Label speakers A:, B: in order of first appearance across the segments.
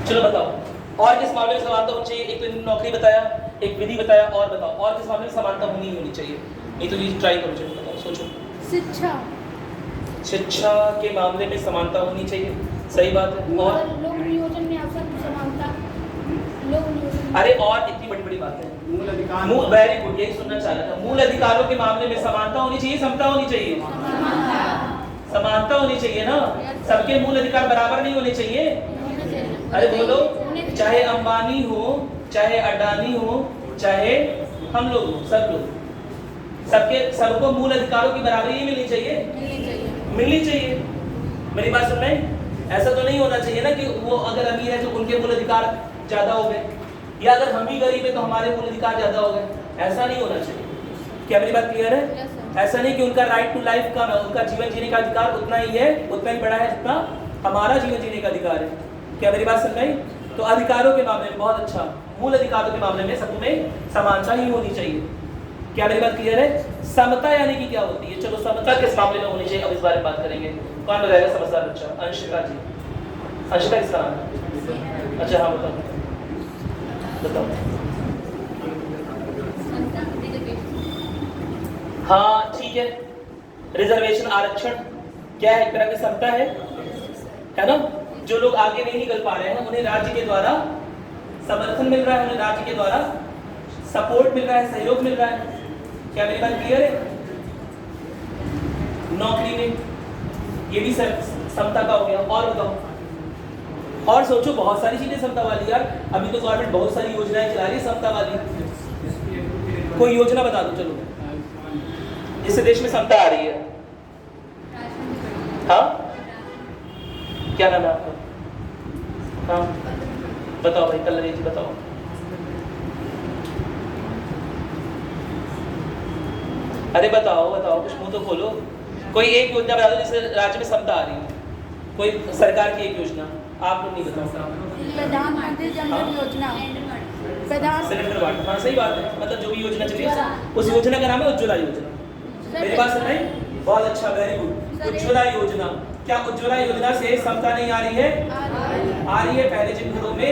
A: चलो बताओ, और किस मामले में समानता होनी चाहिए? एक तो नौकरी बताया, एक विधि बताया, और बताओ और किस मामले में समानता होनी चाहिए? नहीं तो ये ट्राई करो, चलो बताओ, सोचो।
B: शिक्षा।
A: शिक्षा के मामले में समानता होनी चाहिए, सही बात है। और
B: लोक नियोजन में अवसर समानता। लोक नियोजन।
A: अरे और इतनी बड़ी बड़ी बात है,
C: मूल अधिकार।
A: वेरी गुड, यही सुनना चाह रहा था। मूल अधिकारों के मामले में समानता होनी चाहिए, समता होनी चाहिए? समानता होनी चाहिए ना। सबके मूल अधिकार बराबर नहीं होने चाहिए। अरे बोलो, चाहे अंबानी हो, चाहे अडानी हो, चाहे हम लोग हो, सब लोग, सबको मूल अधिकारों की बराबरी मिलनी चाहिए, मिलनी चाहिए। मेरी बात सुन रहे हैं? ऐसा तो नहीं होना चाहिए ना कि वो अगर अमीर है तो उनके मूल अधिकार ज्यादा हो गए, या अगर हम ही गरीब है तो हमारे मूल अधिकार ज्यादा हो गए। ऐसा नहीं होना चाहिए। क्या मेरी बात क्लियर है? ऐसा नहीं कि उनका राइट टू लाइफ का, उनका जीवन जीने का अधिकार उतना ही है, उतना ही बड़ा है जितना हमारा जीवन जीने का अधिकार है। क्या मेरी बात सुन रही? तो अधिकारों के मामले में बहुत अच्छा, मूल अधिकारों के मामले में सब में समानता ही होनी चाहिए। क्या मेरी बात क्लियर है? समता यानी कि क्या होती है? चलो समता किस मामले में होनी चाहिए, अब इस बारे में बात करेंगे। कौन बताएगा समझदार बच्चा? अंशिका जी। अंशिका किसका नाम है? अच्छा हाँ बताओ बताओ। हाँ ठीक है, रिजर्वेशन, आरक्षण क्या है? एक तरह की समता है ना? जो लोग आगे नहीं निकल पा रहे हैं उन्हें राज्य के द्वारा समर्थन मिल रहा है, उन्हें राज्य के द्वारा सपोर्ट मिल रहा है, सहयोग मिल रहा है। क्या मेरी बात क्लियर है? नौकरी में ये भी समता का हो गया। और बताओ, और सोचो, बहुत सारी चीजें समता वाली यार। अभी तो गवर्नमेंट बहुत सारी योजनाएं चला रही है समता वाली। कोई योजना बता दो चलो जिससे देश में समता आ रही है। हाँ क्या नाम है आपका? हाँ बताओ भाई, कल जी बताओ। अरे बताओ बताओ, कुछ मुंह तो खोलो। कोई एक योजना बता दो जिससे राज्य में समता आ रही है, कोई सरकार की एक योजना। आप लोग नहीं बताओ।
B: प्रधानमंत्री जन धन योजना।
A: सिलेंडर बांटना, हाँ सही बात है। मतलब जो भी योजना चली है उस योजना का नाम है उज्ज्वला योजना। मेरी बात सुन रहे? बहुत अच्छा, वेरी गुड। उज्ज्वला योजना, क्या उज्ज्वला योजना से समता नहीं आ रही है? आ रही है। पहले जिन घरों में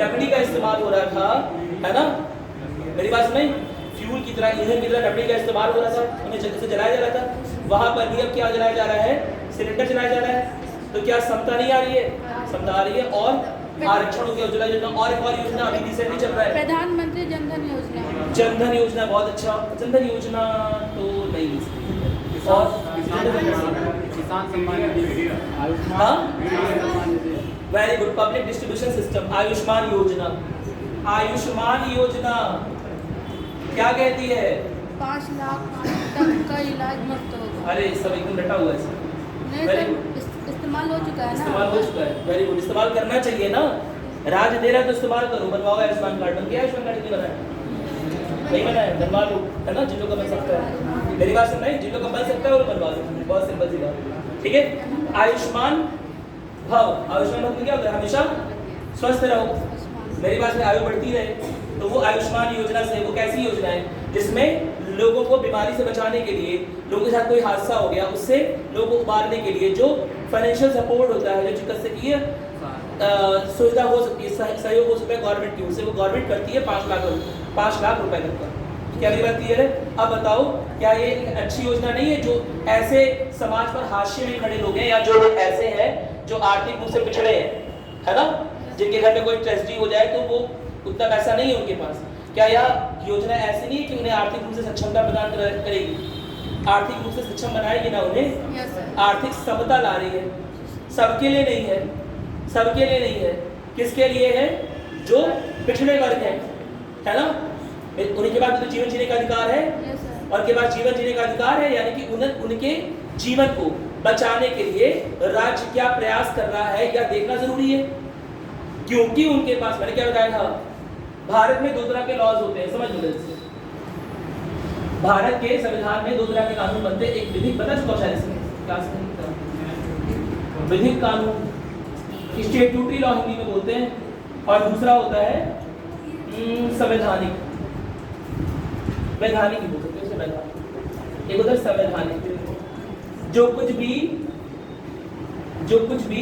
A: लकड़ी का इस्तेमाल हो रहा था, है ना, मेरी बात सुन रहे? फ्यूल की तरह, ईंधन की तरह लकड़ी का इस्तेमाल हो रहा था, उन्हें जगह से जलाया जा रहा था। वहां पर भी अब क्या जलाया जा रहा है? सिलेंडर जलाया जा रहा है। तो क्या समता नहीं आ रही है? समता आ रही है। और आरक्षण हो गया, उज्ज्वला योजना। और एक और योजना अभी रिसेंटली चल रहा है,
B: प्रधानमंत्री जन धन योजना।
A: जन धन योजना, बहुत अच्छा। जन धन योजना तो नहीं, और
C: किसान सम्मान निधि,
A: हाँ very good, public distribution system, Ayushman योजना। आयुष्मान योजना क्या कहती है?
B: 5 लाख तक का इलाज मुफ्त होगा।
A: अरे सब एकदम रटा हुआ है।
B: नहीं सर, इस्तेमाल हो चुका है ना।
A: इस्तेमाल हो चुका है, वेरी गुड। इस्तेमाल करना चाहिए ना, राज्य दे रहा है तो इस्तेमाल करो। बनवाओ आयुष्मान कार्ड। बन गया आयुष्मान कार्ड? नहीं बनाया? नहीं बनाया, बनवा लो, है ना। जिन लोगों का बन सकता है, मेरी बात सुन रहे? जिन लोगों का बन सकता है वो बनवा लो, बहुत सिंपल सी बात। ठीक है। आयुष्मान भव, आयुष्मान भव में क्या होता है? हमेशा स्वस्थ रहो। मेरी बात में आयु बढ़ती रहे। तो वो आयुष्मान योजना से, वो कैसी योजना है जिसमें लोगों को बीमारी से बचाने के लिए, लोगों के साथ कोई हादसा हो गया उससे लोगों को उबारने के लिए जो फाइनेंशियल सपोर्ट होता है, जो चिकित्सकीय सुविधा हो सकती है, सहयोग हो सकता है गवर्नमेंट की, उससे वो गवर्नमेंट करती है 5 लाख रुपए तक का। क्या मेरी बात क्लियर है? अब बताओ, क्या ये एक अच्छी योजना नहीं है? जो ऐसे समाज पर हाशिए में खड़े लोग हैं, या जो लोग ऐसे हैं जो आर्थिक रूप से पिछड़े हैं, है ना, जिनके घर में कोई ट्रेजेडी हो जाए तो वो उतना पैसा नहीं है उनके पास, क्या यह योजना ऐसी नहीं है कि उन्हें आर्थिक रूप से सक्षमता प्रदान करेगी? आर्थिक रूप से सक्षम बनाएगी ना उन्हें, आर्थिक समता ला रही है। सबके लिए नहीं है, सबके लिए नहीं है। किसके लिए है? जो पिछड़े वर्ग है ना, उनके पास तो जीवन जीने का अधिकार है, और के पास जीवन जीने का अधिकार है, यानी कि उनके जीवन को बचाने के लिए राज्य क्या प्रयास कर रहा है या देखना जरूरी है। क्योंकि उनके पास, मैंने क्या बताया था, भारत में 2 तरह के लॉज होते हैं, समझ लो। भारत के संविधान में 2 तरह के कानून बनते हैं। एक विधिक, पता चुका शायद इसमें क्लास में, विधिक कानून, स्टैट्यूटरी लॉ हिंदी में बोलते हैं, और दूसरा होता है संवैधानिक, वैधानिक बोल सकते हैं वैधानिक। एक होता है संवैधानिक, जो कुछ भी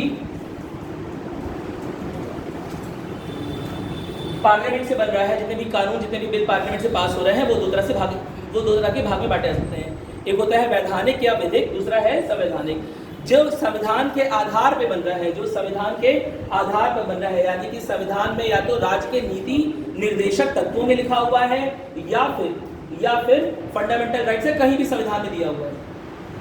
A: पार्लियामेंट से बन रहा है, जितने भी कानून, जितने भी बिल पार्लियामेंट से पास हो रहे हैं, वो दो तरह के भाग में बांटे जा सकते हैं। एक होता है वैधानिक या विधिक, दूसरा है संवैधानिक। जो संविधान के आधार पे बन रहा है, जो संविधान के आधार पर बन रहा है, यानी कि संविधान में या तो राज्य के नीति निर्देशक तत्वों में लिखा हुआ है या फिर फंडामेंटल राइट से कहीं भी संविधान में दिया हुआ है,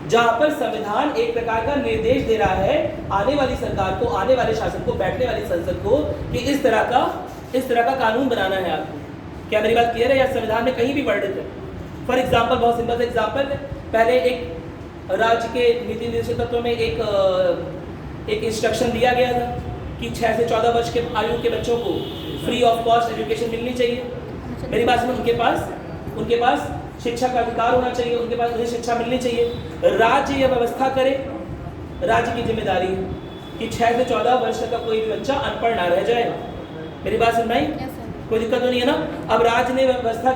A: जहां पर संविधान एक प्रकार का निर्देश दे रहा है आने वाली सरकार को, आने वाले शासन को, बैठने वाली संसद को कि इस तरह का कानून बनाना है आपको। क्या मेरी बात क्लियर है? या संविधान में कहीं भी वर्णित है। फॉर एग्जाम्पल, बहुत सिंपल एग्जाम्पल, पहले एक राज्य के नीति निर्देशक तत्व में एक इंस्ट्रक्शन दिया गया था कि 6 से 14 वर्ष के आयु के बच्चों को फ्री ऑफ कॉस्ट एजुकेशन मिलनी चाहिए। मेरी बात सुनो, उनके पास शिक्षा का अधिकार होना चाहिए, उनके पास उन्हें शिक्षा मिलनी चाहिए। राज्य यह व्यवस्था करे, राज्य की जिम्मेदारी है कि 6 से 14 वर्ष तक का कोई भी बच्चा अनपढ़ ना रह जाए। मेरी बात सुन भाई, कोई दिक्कत तो नहीं है ना? अब राज्य ने व्यवस्था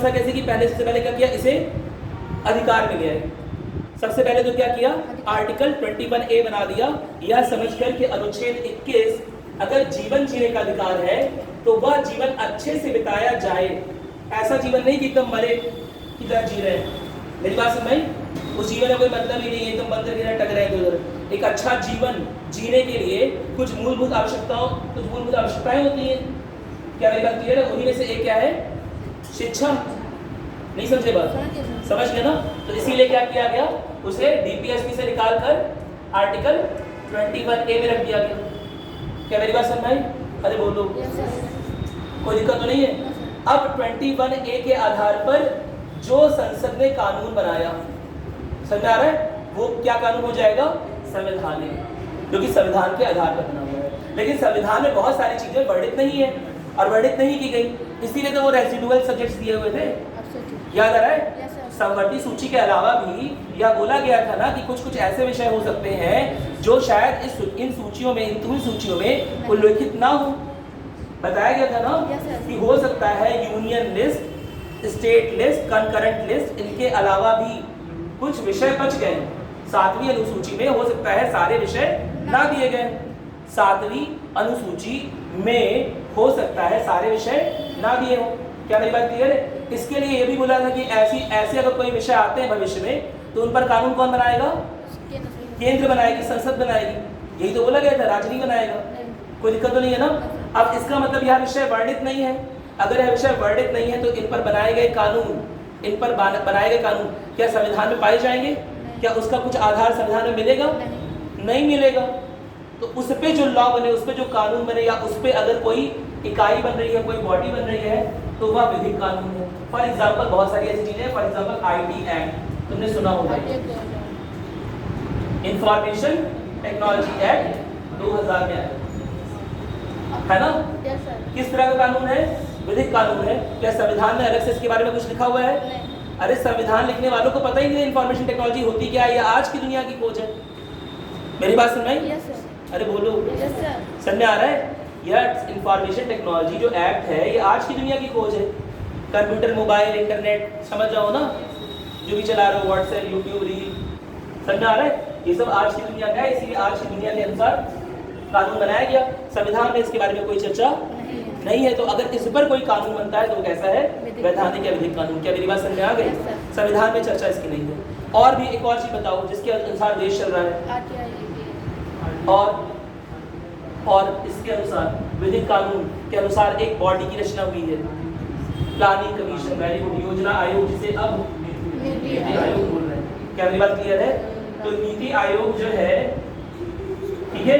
A: कैसे की? सबसे पहले क्या किया? इसे अधिकार मिल गया है। सबसे पहले तो क्या किया? आर्टिकल 21A बना दिया, यह समझकर कि अनुच्छेद 21 अगर जीवन जीने का अधिकार है तो वह जीवन अच्छे से बिताया जाए। ऐसा जीवन नहीं कि एकदम मरे की तरह जी रहे हैं। मेरी बात सुन भाई, उस जीवन में कोई मतलब ही नहीं है, एकदम बंदर की तरह टक रहे हैं उधर। एक अच्छा जीवन जीने के लिए कुछ मूलभूत आवश्यकताएं होती हैं। क्या मेरी बात क्लियर है? उन्हीं में से एक क्या है? शिक्षा। नहीं समझे बात? समझ गए ना? तो इसीलिए क्या किया गया? उसे डीपीएसपी से निकाल कर आर्टिकल 21A में रख दिया गया। क्या मेरी बात समझ आई? अरे बोलो, कोई दिक्कत तो नहीं है? अब 21A के आधार पर जो संसद ने कानून बनाया, समझ में आ रहा है? वो क्या कानून हो जाएगा? संवैधानिक, जो कि संविधान के आधार पर बना हुआ है। लेकिन संविधान में बहुत सारी चीजें वर्णित नहीं है और वर्णित नहीं की गई, इसीलिए तो वो रेसिडुअल सब्जेक्ट्स दिए हुए थे। याद आ रहा है? समवर्ती सूची के अलावा भी यह बोला गया था ना कि कुछ ऐसे विषय हो सकते हैं जो शायद इन सूचियों में उल्लेखित ना हो। बताया गया था ना कि हो सकता है union list, state list, concurrent list, इनके अलावा भी कुछ विषय बच गए। 7वीं अनुसूची में हो सकता है सारे विषय ना दिए गए। 7वीं अनुसूची में हो सकता है सारे विषय ना दिए हो। क्या मेरी बात क्लियर है? इसके लिए ये भी बोला था कि ऐसे अगर कोई विषय आते हैं भविष्य में तो उन पर कानून कौन बनाएगा? केंद्र बनाएगी, संसद बनाएगी। यही तो बोला गया था, राज्य नहीं बनाएगा। कोई दिक्कत तो नहीं है ना? अब इसका मतलब यह विषय वर्णित नहीं है। अगर यह विषय वर्णित नहीं है तो इन पर बनाए गए कानून क्या संविधान में पाए जाएंगे? क्या उसका कुछ आधार संविधान में मिलेगा? नहीं मिलेगा। तो उस पे जो लॉ बने, उस पे जो कानून बने, या उस पे अगर कोई इकाई बन रही है, कोई बॉडी बन रही है, तो वह विधिक कानून है। फॉर एग्जाम्पल बहुत सारी ऐसी चीजें, फॉर एग्जाम्पल IT एक्ट तुमने सुना होगा, इंफॉर्मेशन टेक्नोलॉजी एक्ट 2000 में आया है ना? किस तरह का कानून है? विधिक कानून है। क्या संविधान में अलग से इसके बारे में कुछ लिखा हुआ है? अरे संविधान लिखने वालों को पता ही नहीं इंफॉर्मेशन टेक्नोलॉजी होती क्या है, या आज की दुनिया की खोज है। मेरी बात सुन रही? अरे बोलो, समझ में आ रहा है? यह इंफॉर्मेशन टेक्नोलॉजी जो एक्ट है, ये आज की दुनिया की खोज है। कंप्यूटर, मोबाइल, इंटरनेट, समझ जाओ ना, जो भी चला रहे हो, व्हाट्सएप, यूट्यूब, रील, समझ में आ रहा है? ये सब आज की दुनिया का है, इसीलिए आज की दुनिया के अनुसार कानून बनाया गया। संविधान में इसके बारे में कोई चर्चा नहीं है। तो अगर इस पर कोई कानून बनता है तो वो कैसा है? वैधानिक या विधिक कानून। क्या मेरी बात समझ में आ गई? संविधान में चर्चा इसकी नहीं है। और भी एक और चीज बताओ जिसके अनुसार देश चल रहा है, और इसके अनुसार विधिक कानून के अनुसार एक बॉडी की रचना हुई है, प्लानिंग कमीशन, वेरी गुड, योजना आयोग, जिसे अब नीति आयोग बोल रहे हैं। क्या मेरी बात क्लियर है? तो नीति आयोग जो है, ठीक है,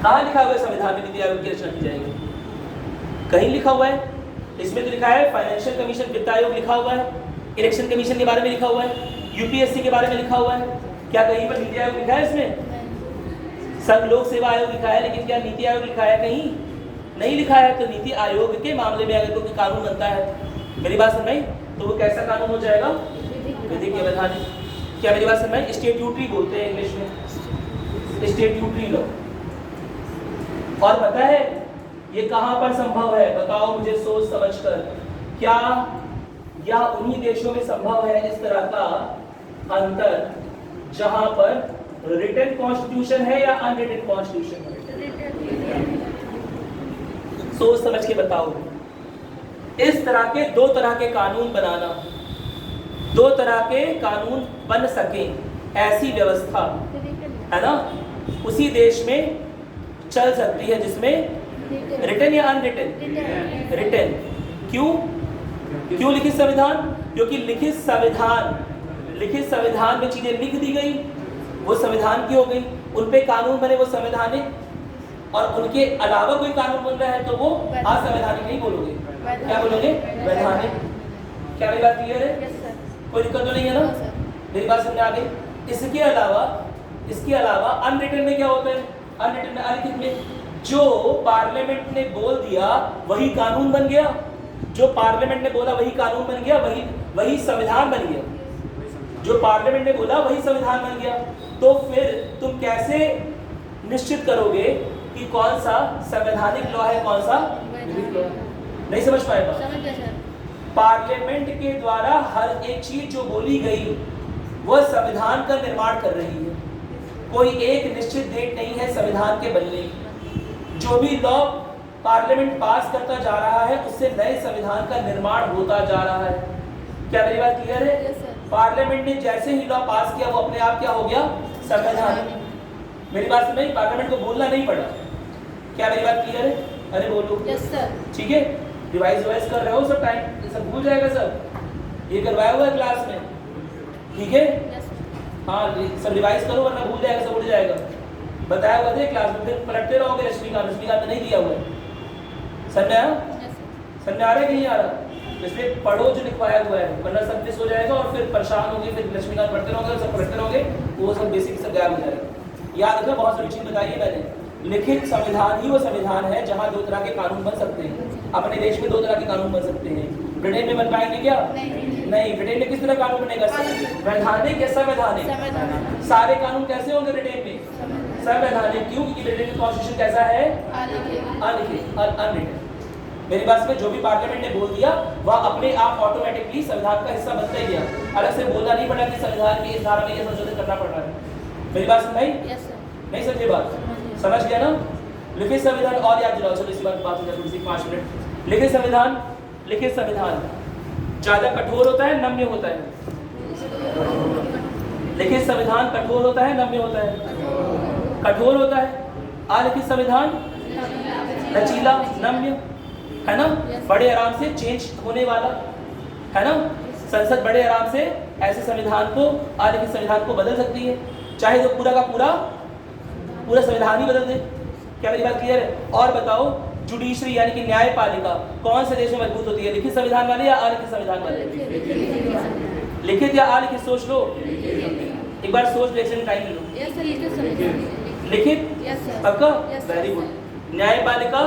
A: कहाँ लिखा हुआ है संविधान में नीति आयोग की रचना की जाएगी? कहीं लिखा हुआ है? इसमें तो लिखा है फाइनेंशियल कमीशन, वित्त आयोग लिखा हुआ है, इलेक्शन कमीशन के बारे में लिखा हुआ है, यूपीएससी के बारे में लिखा हुआ है। क्या कहीं पर नीति आयोग लिखा है? इसमें संघ लोक सेवा आयोग लिखा है, लेकिन क्या नीति आयोग लिखा है? कहीं नहीं लिखा है। तो नीति आयोग के मामले में अगर कोई कानून बनता है, मेरी बात समझ, तो वो कैसा कानून हो जाएगा? विधिक या वैधानिक। क्या मेरी बात समझ? स्टैट्यूटरी बोलते हैं इंग्लिश में, स्टैट्यूटरी लॉ। और पता है ये कहां पर संभव है? बताओ मुझे सोच समझकर। क्या यह उन्हीं देशों में संभव है इस तरह का अंतर जहां पर रिटन कॉन्स्टिट्यूशन है या अनरिटन कॉन्स्टिट्यूशन है? सोच समझ के बताओ। इस तरह के दो तरह के कानून बनाना, दो तरह के कानून बन सके ऐसी व्यवस्था है ना, उसी देश में चल सकती है जिसमें रिटन या अनरिटन, रिटन। क्यों लिखित संविधान? क्योंकि लिखित संविधान में चीजें लिख दी गई, वो संविधान की हो गई, उन पे कानून बने वो संवैधानिक, और उनके अलावा कोई कानून बन रहा है तो वो असंवैधानिक नहीं बोलोगे, क्या बोलोगे? वैधानिक। क्या मेरी बात क्लियर है? कोई दिक्कत तो नहीं है ना? मेरी बात समझ आ गई? इसके अलावा अनरिटन में क्या होता है? अनरिटन में, अलिखित में जो पार्लियामेंट ने बोल दिया वही कानून बन गया, जो पार्लियामेंट ने बोला वही कानून बन गया, वही संविधान बन गया, जो पार्लियामेंट ने बोला वही संविधान बन गया। तो फिर तुम कैसे निश्चित करोगे कि कौन सा संवैधानिक लॉ है, कौन सा नहीं समझ पाएगा? पार्लियामेंट के द्वारा हर एक चीज जो बोली गई वह संविधान का निर्माण कर रही है। कोई एक निश्चित डेट नहीं है संविधान के बनने की। जो भी लॉ पार्लियामेंट पास करता जा रहा है उससे नए संविधान का निर्माण होता जा रहा है। क्या मेरी बात क्लियर है? पार्लियामेंट ने जैसे ही लॉ पास किया वो अपने आप क्या हो गया? संवैधान। मेरी बात सुन नहीं, पार्लियामेंट को बोलना नहीं पड़ा। क्या मेरी बात क्लियर है? अरे बोलो। ठीक है, रिवाइज कर रहे हो सब टाइम, सब भूल जाएगा सब, ये करवाया हुआ है क्लास में, ठीक है? हाँ, सब रिवाइज करो वरना भूल जाएगा, सब उड़ जाएगा। बताया हुआ था क्लास में, फिर पलटते रहोगे। रश्मिकांत नहीं दिया हुआ है, समझ आया? समझ आ रहा है कि नहीं आ रहा? इसलिए पढ़ो जो लिखवाया हुआ है, वरना सब मिस हो जाएगा और फिर परेशान होंगे, फिर लक्ष्मीकांत पढ़ते रहोगे, सब पढ़ते रहोगे, वो सब बेसिक सब गायब हो जाएगा। याद रखना, बहुत सारी चीज बताई है मैंने। लिखित संविधान ही वो संविधान है जहाँ दो तरह के कानून बन सकते हैं। अपने देश में दो तरह के कानून बन सकते हैं। ब्रिटेन में बन पाएंगे क्या? नहीं। ब्रिटेन में किस तरह कानून बनेगा? वैधानिक या संवैधानिक? सारे कानून कैसे होंगे ब्रिटेन में? संवैधानिक। क्यों? क्योंकि ब्रिटेन का कॉन्स्टिट्यूशन कैसा है? अनलिखित, अनरिटन। मेरी बात में जो भी पार्लियामेंट ने बोल दिया वह अपने आप ऑटोमेटिकली संविधान का हिस्सा बनता ही गया। अलग से बोलना नहीं पड़ा कि संविधान की इस धारा में ये संशोधन करना पड़ रहा है। मेरी बात समझ नहीं? समझे बात? समझ गया ना? लिखित संविधान और याद दिलाओ। चलो इसी बात हो जाए थोड़ी सी 5 मिनट। लिखित संविधान ज्यादा कठोर होता है, नम्य होता है? लिखित संविधान कठोर होता है, नम्य होता है? कठोर होता है। अलिखित संविधान लचीला, नम्य, है ना? बड़े आराम से चेंज होने वाला, है ना? संसद बड़े आराम से ऐसे संविधान को, अलिखित संविधान को बदल सकती है, चाहे तो पूरा का पूरा संविधान ही बदल दे। क्या मेरी बात क्लियर है? और बताओ, जुडिशरी यानी कि न्यायपालिका कौन से देश में मजबूत होती है? लिखित संविधान वाले या अलिखित संविधान वाले? लिखित या अलिखित? सोच लो एक बार, सोच ले, टाइम ले लो। लिखित पक्का? Very good. न्यायपालिका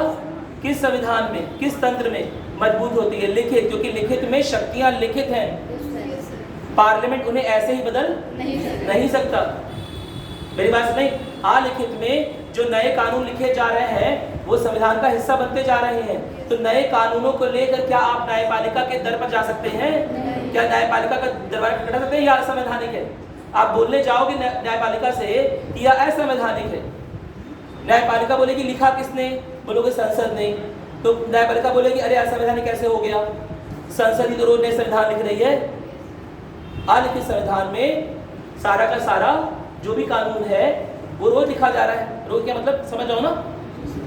A: किस संविधान में, किस तंत्र में मजबूत होती है? लिखित, क्योंकि लिखित में शक्तियां लिखित हैं, पार्लियामेंट उन्हें ऐसे ही बदल नहीं सकता। मेरी बात नहीं? अलिखित में जो नए कानून लिखे जा रहे हैं वो संविधान का हिस्सा बनते जा रहे हैं। तो नए कानूनों को लेकर क्या आप न्यायपालिका के दर पर जा सकते हैं? क्या न्यायपालिका का दरबार कटा सकते हैं या असंवैधानिक है? आप बोलने जाओगे न्यायपालिका से कि यह असंवैधानिक है, न्यायपालिका बोलेगी लिखा किसने? बोलोगे संसद ने। तो न्यायपालिका बोलेगी अरे असंवैधानिक कैसे हो गया? संसद ही तो रोज नए संविधान लिख रही है। अलिखित संविधान में सारा का सारा जो भी कानून है वो रोज लिखा जा रहा है। रोज क्या मतलब, समझ जाओ ना?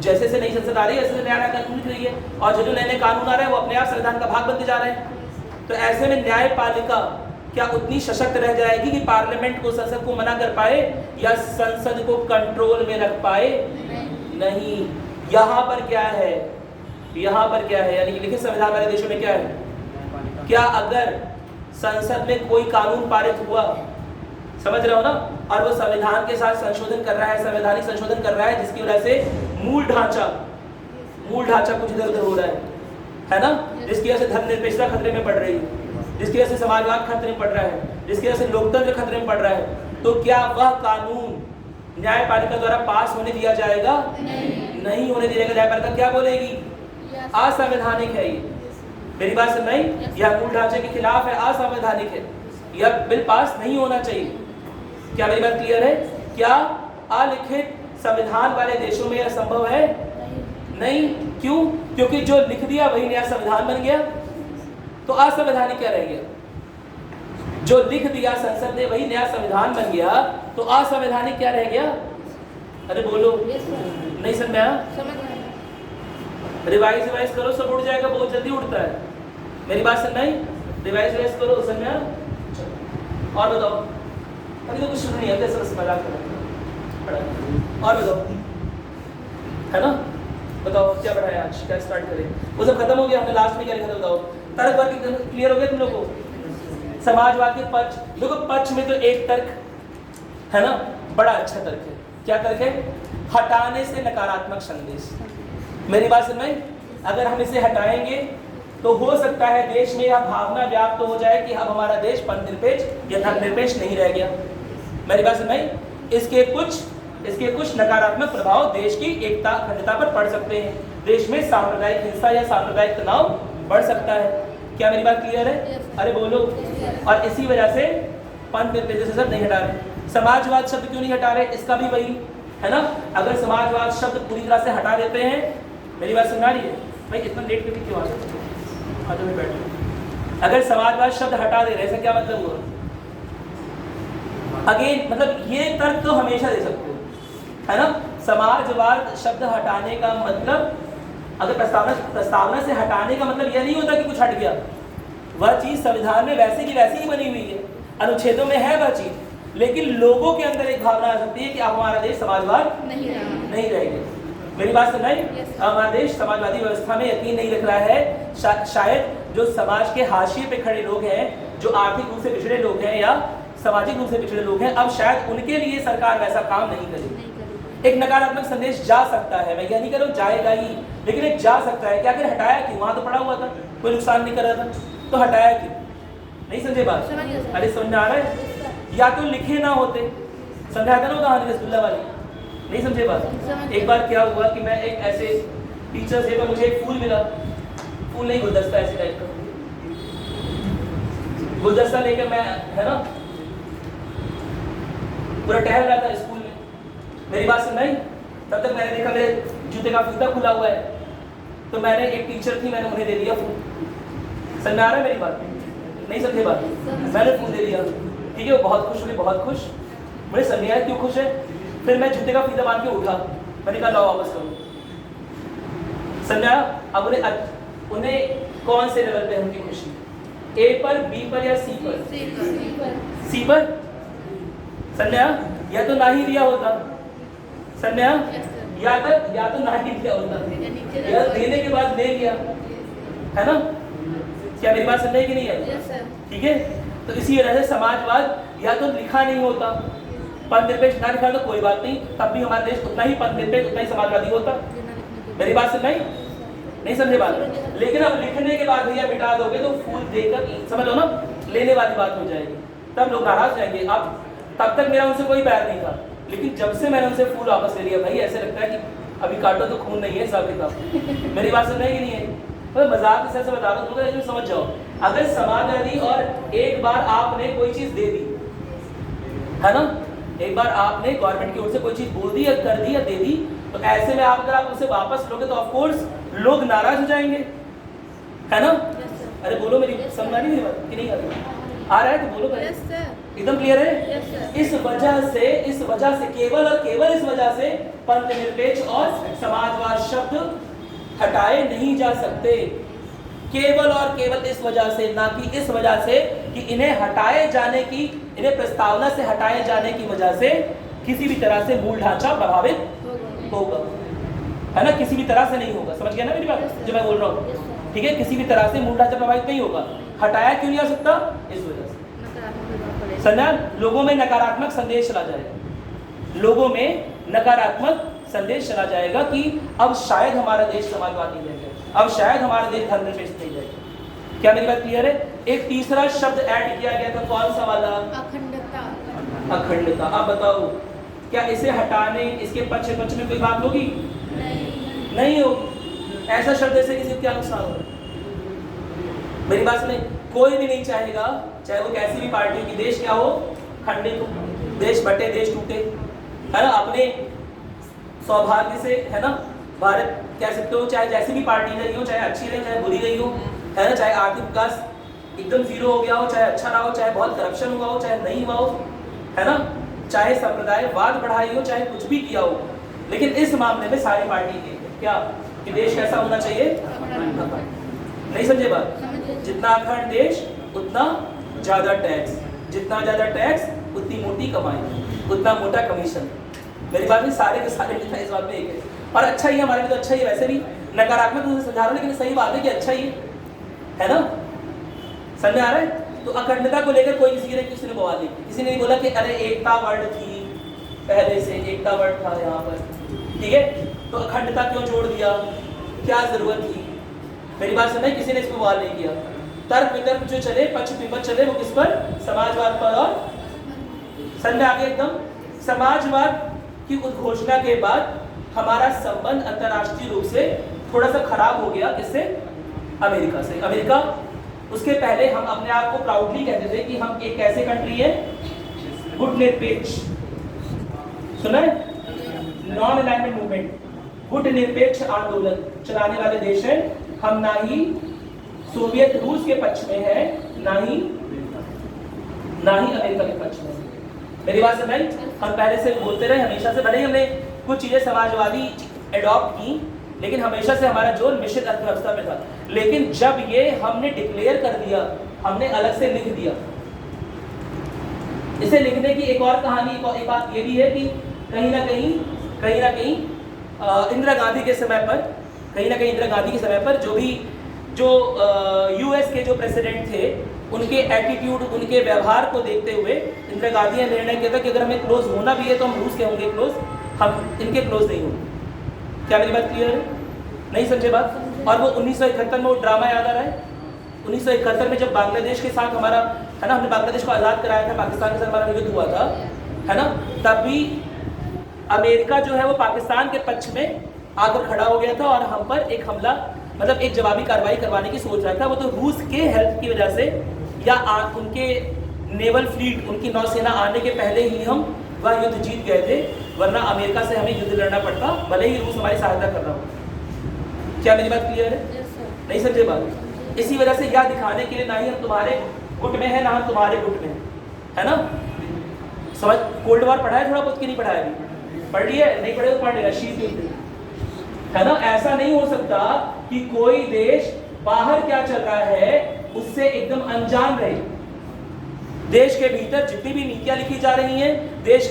A: जैसे से नई संसद आ रही है ऐसे नया कानून लिख रही है, और जो नए कानून आ रहे हैं वो अपने आप संविधान का भाग बनते जा रहे हैं। तो ऐसे में न्यायपालिका क्या उतनी सशक्त रह जाएगी कि पार्लियामेंट को, संसद को मना कर पाए या संसद को कंट्रोल में रख पाए? नहीं। यहाँ पर क्या है? यानी कि लिखित संविधान वाले देशों में क्या है? क्या अगर संसद में कोई कानून पारित हुआ, समझ रहे हो ना, और वो संविधान के साथ संशोधन कर रहा है, संवैधानिक संशोधन कर रहा है, जिसकी वजह से मूल ढांचा कुछ इधर उधर हो रहा है ना? जिसकी वजह से धर्मनिरपेक्षता खतरे में पड़ रही है, जिसकी वजह से समाजवाद खतरे में पड़ रहा है, जिसकी वजह से लोकतंत्र खतरे में पड़ रहा है, तो क्या वह कानून न्यायपालिका द्वारा पास होने दिया जाएगा? नहीं होने दिया जाएगा। न्यायपालिका क्या बोलेगी? असंवैधानिक है ये। मेरी बात सुन नहीं? यह मूल ढांचे के खिलाफ है, असंवैधानिक है, यह बिल पास नहीं होना चाहिए। क्या मेरी बात क्लियर है? क्या अलिखित संविधान वाले देशों में यह संभव है? नहीं, क्यों? क्योंकि जो लिख दिया वही नया संविधान बन गया, तो असंवैधानिक क्या रह गया? जो लिख दिया संसद ने वही नया संविधान बन गया, तो असंवैधानिक क्या रह गया? अरे बोलो, नहीं समझ में आया? रिवाइज करो, सब उड़ जाएगा, बहुत जल्दी उड़ता है। मेरी बात सुन नहीं? रिवाइज करो, समझ में आया? और बताओ, अभी तो कुछ शुरू नहीं है, कैसे मजाक कर रहे हैं? और बताओ, है ना? बताओ क्या पढ़ाया आज, क्या स्टार्ट करें? वो सब खत्म हो गया, हमने लास्ट में क्या लिखा था बताओ? तर्क क्लियर हो गया तुम लोगों को? समाजवाद के पक्ष, देखो पक्ष में तो एक तर्क है ना, बड़ा अच्छा तर्क है। क्या तर्क है? हटाने से नकारात्मक संदेश। मेरी बात सुन में, अगर हम इसे हटाएंगे तो हो सकता है देश में यह भावना व्याप्त हो जाए कि अब हमारा देश पंथनिरपेक्ष या धर्मनिरपेक्ष नहीं रह गया। मेरी बात सुन में, इसके कुछ नकारात्मक प्रभाव देश की एकता अखंडता पर पड़ सकते हैं। देश में सांप्रदायिक हिंसा या सांप्रदायिक तनाव बढ़ सकता है। क्या मेरी बात क्लियर है? अरे बोलो। और इसी वजह से पंथनिरपेक्ष से सब नहीं हटा रहे। समाजवाद शब्द क्यों नहीं हटा रहे? इसका भी वही है ना, अगर समाजवाद शब्द पूरी तरह से हटा देते हैं, मेरी बात सुन रही है भाई? इतना लेट करके क्यों आ रहे हो? आज मैं बैठ, अगर समाजवाद शब्द हटा दे रहे, इसका क्या मतलब हुआ? अगेन मतलब ये तर्क तो हमेशा दे सकते हो, है ना? समाजवाद शब्द हटाने का मतलब, अगर प्रस्तावना से हटाने का मतलब यह नहीं होता कि कुछ हट गया। वह चीज संविधान में वैसे की वैसी ही बनी हुई है, अनुच्छेदों में है वह चीज, लेकिन लोगों के अंदर एक भावना आ सकती है कि अब हमारा देश समाजवाद नहीं रहेगा। मेरी बात सुन रही? हमारा देश समाजवादी व्यवस्था में यकीन नहीं रख रहा है। शायद जो समाज के हाशिए पे खड़े लोग हैं, जो आर्थिक रूप से पिछड़े लोग हैं या सामाजिक रूप से पिछड़े लोग हैं, अब शायद उनके लिए सरकार वैसा काम नहीं करेगी। एक नकारात्मक संदेश जा सकता है, मैं यह नहीं कह रहा हूँ जाएगा ही, लेकिन एक जा सकता है। क्या फिर हटाया क्यों? वहां तो पड़ा हुआ था, कोई नुकसान नहीं कर रहा था, तो हटाया क्यों? नहीं समझे बात? अरे समझ में आ रहा है? या तो लिखे ना होते, समझाया था ना कहानी रसगुल्ला वाली? नहीं समझे बात? एक बार क्या हुआ कि मैं एक ऐसे टीचर से मुझे एक फूल मिला, फूल नहीं गुलदस्ता ऐसे टाइप का गुलदस्ता लेकर मैं, है ना, पूरा टहल रहा था स्कूल में। मेरी बात सुन नहीं? तब तक मैंने देखा मेरे जूते का फीता खुला हुआ है, तो मैंने एक टीचर थी, मैंने उन्हें दे दिया फूल। समझ में आ रहा है मेरी बात? नहीं समझे बात? मैंने फूल दे दिया, ठीक है? वो बहुत खुश हुई, बहुत खुश। मुझे समझ नहीं आया क्यों खुश है। फिर मैं जूते का फीता बांध के उठा, मैंने कहा लाओ वापस करो। समझा? अब उन्हें कौन से लेवल पे उनकी खुशी? ए पर, बी पर या सी पर? सी पर। समझा? या तो ना ही दिया होता, समझा? या तो ना ही दिया होता, या देने के बाद ले लिया, है ना? क्या मेरी बात समझे कि नहीं है? ठीक है? तो इसी वजह से समाजवाद या तो लिखा नहीं होता, पंथनिरपेक्ष ना लिखा तो कोई बात नहीं, तब भी हमारा देश उतना ही पंथनिरपेक्ष, उतना ही समाजवादी होता। मेरी बात सुन नहीं समझे बात? लेकिन अब लिखने के बाद भैया मिटा दोगे तो फूल देकर, समझ लो ना, लेने वाली बात हो जाएगी, तब लोग नाराज जाएंगे। अब तब तक मेरा उनसे कोई बैर नहीं था, लेकिन जब से मैंने उनसे फूल वापस ले लिया, भाई ऐसे लगता है कि अभी काटो तो खून नहीं है सब किताब। मेरी बात सुन कि नहीं है? तो मजाक के से बता दो, लेकिन समझ जाओ, अगर समाजवादी और एक बार आपने कोई चीज दे दी, है ना, एक बार आपने गवर्नमेंट की ओर से कोई चीज बोल दी या कर दी या दे दी, तो ऐसे में अगर आप उसे वापस लोगे तो ऑफ कोर्स लोग नाराज हो जाएंगे, है ना? अरे बोलो, मेरी समझ आ रही मेरी बात कि नहीं आ रही? आ रहा है तो बोलो, एकदम क्लियर है? इस वजह से केवल और केवल इस वजह से पंथनिरपेक्ष और समाजवाद शब्द हटाए नहीं जा सकते, केवल और केवल इस वजह से, ना कि इस वजह से कि इन्हें हटाए जाने की, इन्हें प्रस्तावना से हटाए जाने की वजह से किसी भी तरह से मूल ढांचा प्रभावित होगा, है ना? किसी भी तरह से नहीं होगा। समझ गया ना मेरी बात जो मैं बोल रहा हूँ? ठीक है? किसी भी तरह से मूल ढांचा प्रभावित नहीं होगा। हटाया क्यों नहीं जा सकता? इस वजह से समझा? लोगों में नकारात्मक संदेश चला जाएगा, लोगों में नकारात्मक संदेश चला जाएगा कि अब शायद हमारा देश समाजवादी नहीं रहेगा, अब शायद हमारा देश धर्मनिरपेक्ष नहीं रहेगा। क्या मेरी बात क्लियर है? एक तीसरा शब्द ऐड किया गया था, कौन सा वाला? अखंडता। अखंडता। अब बताओ, क्या इसे हटाने, इसके पक्ष में कोई बात होगी? नहीं होगी। ऐसा शब्द से किसी को क्या नुकसान होगा? मेरी बात सुने, कोई भी नहीं चाहेगा, चाहे वो कैसी भी पार्टी की, देश क्या हो? खंडित हो, देश बटे, देश टूटे, है ना? अपने सौभाग्य से, है ना, भारत कह सकते हो, चाहे जैसी भी पार्टी रही हो, चाहे अच्छी रही चाहे बुरी रही हो, है ना, चाहे आर्थिक विकास एकदम जीरो हो गया हो, चाहे अच्छा रहा हो, चाहे बहुत करप्शन हुआ हो, चाहे नहीं हुआ हो, है ना, चाहे संप्रदायवाद बढ़ाई हो, चाहे कुछ भी किया हो, लेकिन इस मामले में सारी पार्टी के क्या कि देश कैसा होना चाहिए? नहीं समझे बात? जितना अखंड देश उतना ज्यादा टैक्स, जितना ज्यादा टैक्स उतनी मोटी कमाई, उतना मोटा कमीशन। मेरी बात में सारे के सारे नेता इस बात में एक है, और अच्छा ही हमारे लिए तो अच्छा ही है, वैसे भी नकारात्मक रूप से समझा रहा हूं, लेकिन सही बात है कि अच्छा ही है ना, समझ में आ रहा है? तो अखंडता को लेकर कोई किसी ने बवाल नहीं, किसी ने नहीं बोला कि अरे एकता वर्ड थी, पहले से एकता वर्ड था यहाँ पर, ठीक है, तो अखंडता क्यों जोड़ दिया, क्या जरूरत थी? मेरी बात सुनाई, किसी ने इसको बवाल नहीं किया। तर्क वितर्क जो चले, पक्ष विपक्ष चले, वो किस पर? समाजवाद पर। और संजय आगे एकदम, समाजवाद की उद्घोषणा के बाद हमारा संबंध अंतरराष्ट्रीय रूप से थोड़ा सा खराब हो गया, किससे? अमेरिका से। अमेरिका, उसके पहले हम अपने आप को प्राउडली कहते थे कि हम एक ऐसे कंट्री है गुटनिरपेक्ष, सुना है? नॉन अलाइनमेंट मूवमेंट, गुटनिरपेक्ष आंदोलन चलाने वाले देश है हम, ना ही सोवियत रूस के पक्ष में है, ना ही अमेरिका के पक्ष में। मेरी बात समझ? हम पहले से बोलते रहे, हमेशा से, भले ही हमने कुछ चीजें समाजवादी एडॉप्ट की, लेकिन हमेशा से हमारा जोर मिश्रित अर्थव्यवस्था में था। लेकिन जब ये हमने डिक्लेयर कर दिया, हमने अलग से लिख दिया, इसे लिखने की एक और कहानी, एक बात ये भी है कि कहीं ना कहीं इंदिरा गांधी के समय पर जो यूएस के जो प्रेसिडेंट थे, उनके एटीट्यूड, उनके व्यवहार को देखते हुए इंदिरा गांधी ने निर्णय किया था कि अगर हमें क्लोज होना भी है तो हम रूस के होंगे क्लोज, हम इनके क्लोज नहीं होंगे। क्या मेरी बात क्लियर है? नहीं समझे बात? और वो 1971 में वो ड्रामा याद आ रहा है? 1971 में जब बांग्लादेश के साथ हमारा, है ना, हमने बांग्लादेश को आज़ाद कराया था, पाकिस्तान के साथ हमारा युद्ध हुआ था, है ना, तब भी अमेरिका जो है वो पाकिस्तान के पक्ष में आकर खड़ा हो गया था और हम पर एक हमला, मतलब एक जवाबी कार्रवाई करवाने की सोच रहा था। वो तो रूस के हेल्प की वजह से या उनके नेवल फ्लीट, उनकी नौसेना आने के पहले ही हम वह युद्ध जीत गए थे, वरना अमेरिका से हमें युद्ध लड़ना पड़ता, भले ही रूस हमारी सहायता कर रहा हो। क्या मेरी बात क्लियर है? नहीं समझे बात? इसी वजह से यह दिखाने के लिए ना ही हम तुम्हारे गुट में है, ना हम तुम्हारे गुट में है ना, समझ? कोल्ड वॉर पढ़ा है थोड़ा बहुत कि नहीं पढ़ा है? अभी पढ़ लिया? नहीं पढ़े तो पढ़ लेगा, शीत युद्ध, है ना। ऐसा नहीं हो सकता कि कोई देश बाहर क्या चल रहा है उससे एकदम अनजान रहे। देश के भीतर जितनी भी नीतियां लिखी जा रही हैं, देश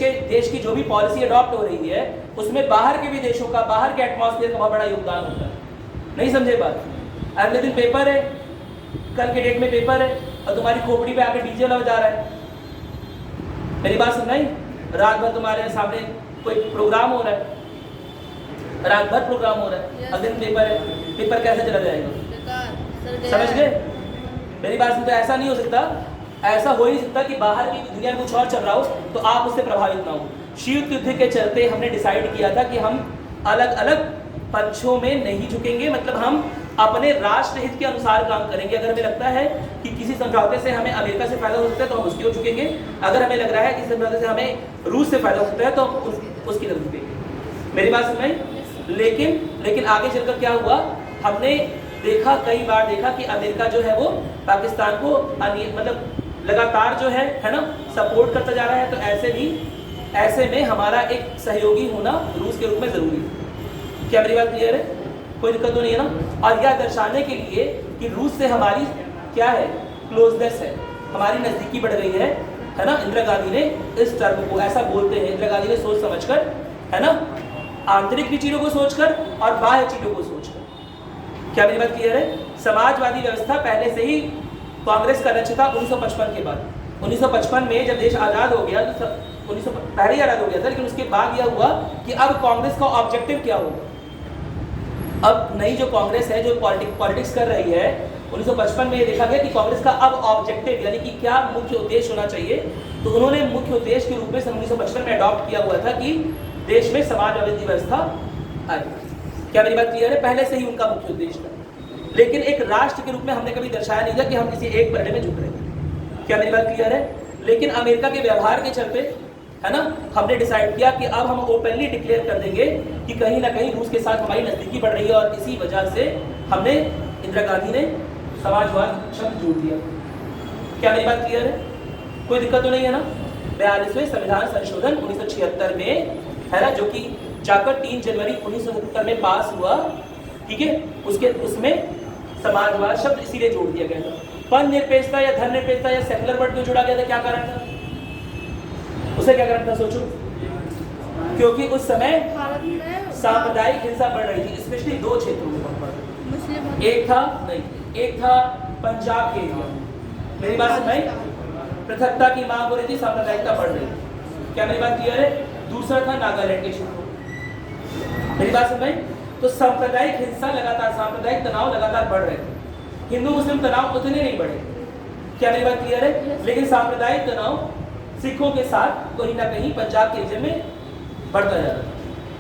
A: की जो भी पॉलिसी अडॉप्ट हो रही है, उसमें बाहर के भी देशों का, बाहर के एटमॉस्फेयर का बहुत बड़ा योगदान होता है। नहीं समझे बात? अगले दिन पेपर है, कल के डेट में पेपर है, और तुम्हारी खोपड़ी पे आके डीजे वाला बजा रहा है। मेरी बात सुन नहीं? रात भर तुम्हारे सामने कोई प्रोग्राम हो रहा है, रात भर प्रोग्राम हो रहा है, अगले दिन पेपर है, पेपर कैसे चला जाएगा? समझ गए मेरी बात? तो ऐसा नहीं हो सकता, ऐसा हो ही नहीं सकता कि बाहर की दुनिया में कुछ और चल रहा हो तो आप उससे प्रभावित ना हो। शीत युद्ध के चलते हमने डिसाइड किया था कि हम अलग अलग पक्षों में नहीं झुकेंगे, मतलब हम अपने राष्ट्र हित के अनुसार काम करेंगे। अगर हमें लगता है कि किसी समझौते से हमें अमेरिका से फायदा हो सकता है तो हम उसकी ओर झुकेंगे, अगर हमें लग रहा है कि समझौते से हमें रूस से फायदा हो सकता है तो हम उसकी तरफ झुकेंगे। मेरी बात समझ? लेकिन आगे चलकर क्या हुआ, हमने देखा, कई बार देखा कि अमेरिका जो है वो पाकिस्तान को मतलब लगातार जो है ना, सपोर्ट करता जा रहा है। तो ऐसे में हमारा एक सहयोगी होना रूस के रूप में जरूरी है। क्या मेरी बात क्लियर है? कोई दिक्कत तो नहीं है ना? और यह दर्शाने के लिए कि रूस से हमारी क्या है, क्लोजनेस है, हमारी नजदीकी बढ़ गई है ना। इंदिरा गांधी ने इस टर्म को ऐसा बोलते हैं, इंदिरा गांधी ने सोच समझकर, है ना, आंतरिक भी चीजों को सोचकर और बाह्य चीजों को सोचकर। क्या मेरी बात क्लियर है? समाजवादी व्यवस्था पहले से ही कांग्रेस का लक्ष्य था 1955 के बाद। 1955 में जब देश आजाद हो गया तो पहले ही आजाद हो गया था, लेकिन उसके बाद यह हुआ कि अब कांग्रेस का ऑब्जेक्टिव क्या होगा। अब नई जो कांग्रेस है, जो पॉलिटिक्स कर रही है, 1955 में ये देखा गया कि कांग्रेस का अब ऑब्जेक्टिव यानी कि क्या मुख्य उद्देश्य होना चाहिए। तो उन्होंने मुख्य उद्देश्य के रूप में 1955 में अडॉप्ट किया हुआ था कि देश में समाजवादी व्यवस्था आए। क्या मेरी बात क्लियर है? पहले से ही उनका मुख्य उद्देश्य था, लेकिन एक राष्ट्र के रूप में हमने कभी दर्शाया नहीं था कि हम किसी एक पलड़े में झुक रहे हैं। क्या मेरी बात क्लियर है? लेकिन अमेरिका के व्यवहार के चलते, है ना, हमने डिसाइड किया कि अब हम ओपनली डिक्लेयर कर देंगे कि कहीं ना कहीं रूस के साथ हमारी नजदीकी बढ़ रही है, और इसी वजह से हमने इंदिरा गांधी ने समाजवाद शब्द जोड़ दिया। क्या मेरी बात क्लियर है? कोई दिक्कत तो नहीं है ना? 42वें संविधान संशोधन 1976 में है ना, जो कि जाकर 3 जनवरी 1970 में पास हुआ, ठीक है, उसमें समाजवाद शब्द इसीलिए जोड़ दिया गया था। पंथ निरपेक्षता या धर्म निरपेक्षता या सेकुलर वर्ड क्यों जोड़ा गया था? क्या कारण था? उसे क्या कारण था सोचो? क्योंकि उस समय
B: भारत में
A: सांप्रदायिक हिंसा बढ़ रही थी, स्पेशली 2 क्षेत्रों में।
B: मुस्लिम
A: एक था पंजाब के एरिया, मेरी बात समझ में? पृथकता की मांग हो रही थी, सांप्रदायिकता बढ़ रही थी। क्या मेरी बात क्लियर है? दूसरा था नागालैंड के क्षेत्र, मेरी बात समझ में? तो सांप्रदायिक हिंसा लगातार, सांप्रदायिक तनाव लगातार बढ़ रहे थे। हिंदू मुस्लिम तनाव उतने नहीं बढ़े। क्या मेरी बात क्लियर है? लेकिन सांप्रदायिक तनाव सिखों के साथ कहीं ना कहीं पंजाब के रीजन में बढ़ता जा रहा है।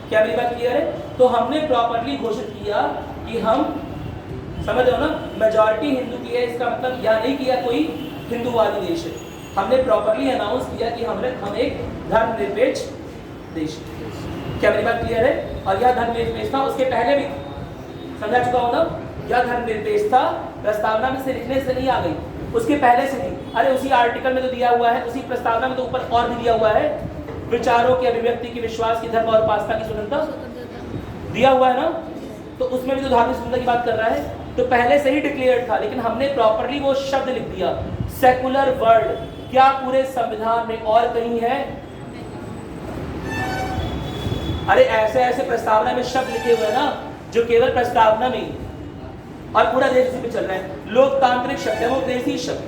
A: क्या मेरी बात क्लियर है? तो हमने प्रॉपर्ली घोषित किया कि हम, समझ रहे हो ना, मेजॉरिटी हिंदू की है, इसका मतलब यह नहीं किया कोई हिंदूवादी देश है। हमने प्रॉपर्ली अनाउंस किया कि हम एक धर्मनिरपेक्ष देश है। क्या मेरी बात क्लियर है? और यह धर्मनिरपेक्षता उसके पहले भी समझा चुका हूं ना, यह धर्मनिरपेक्षता प्रस्तावना में से लिखने से नहीं आ गई, उसके पहले से थी। अरे उसी आर्टिकल में तो दिया हुआ है, उसी प्रस्तावना में तो ऊपर और भी दिया हुआ है, विचारों की अभिव्यक्ति की, विश्वास की, धर्म और उपासना की स्वतंत्रता दिया हुआ है ना, तो उसमें भी तो धार्मिक स्वतंत्रता की बात कर रहा है। तो पहले से ही डिक्लेयर था, लेकिन हमने प्रॉपर्ली वो शब्द लिख दिया, सेकुलर वर्ड। क्या पूरे संविधान में और कहीं है? अरे ऐसे ऐसे प्रस्तावना में शब्द लिखे हुए हैं ना, जो केवल प्रस्तावना में, और पूरा देश इसी पे चल रहा है। लोकतांत्रिक शब्द, डेमोक्रेसी शब्द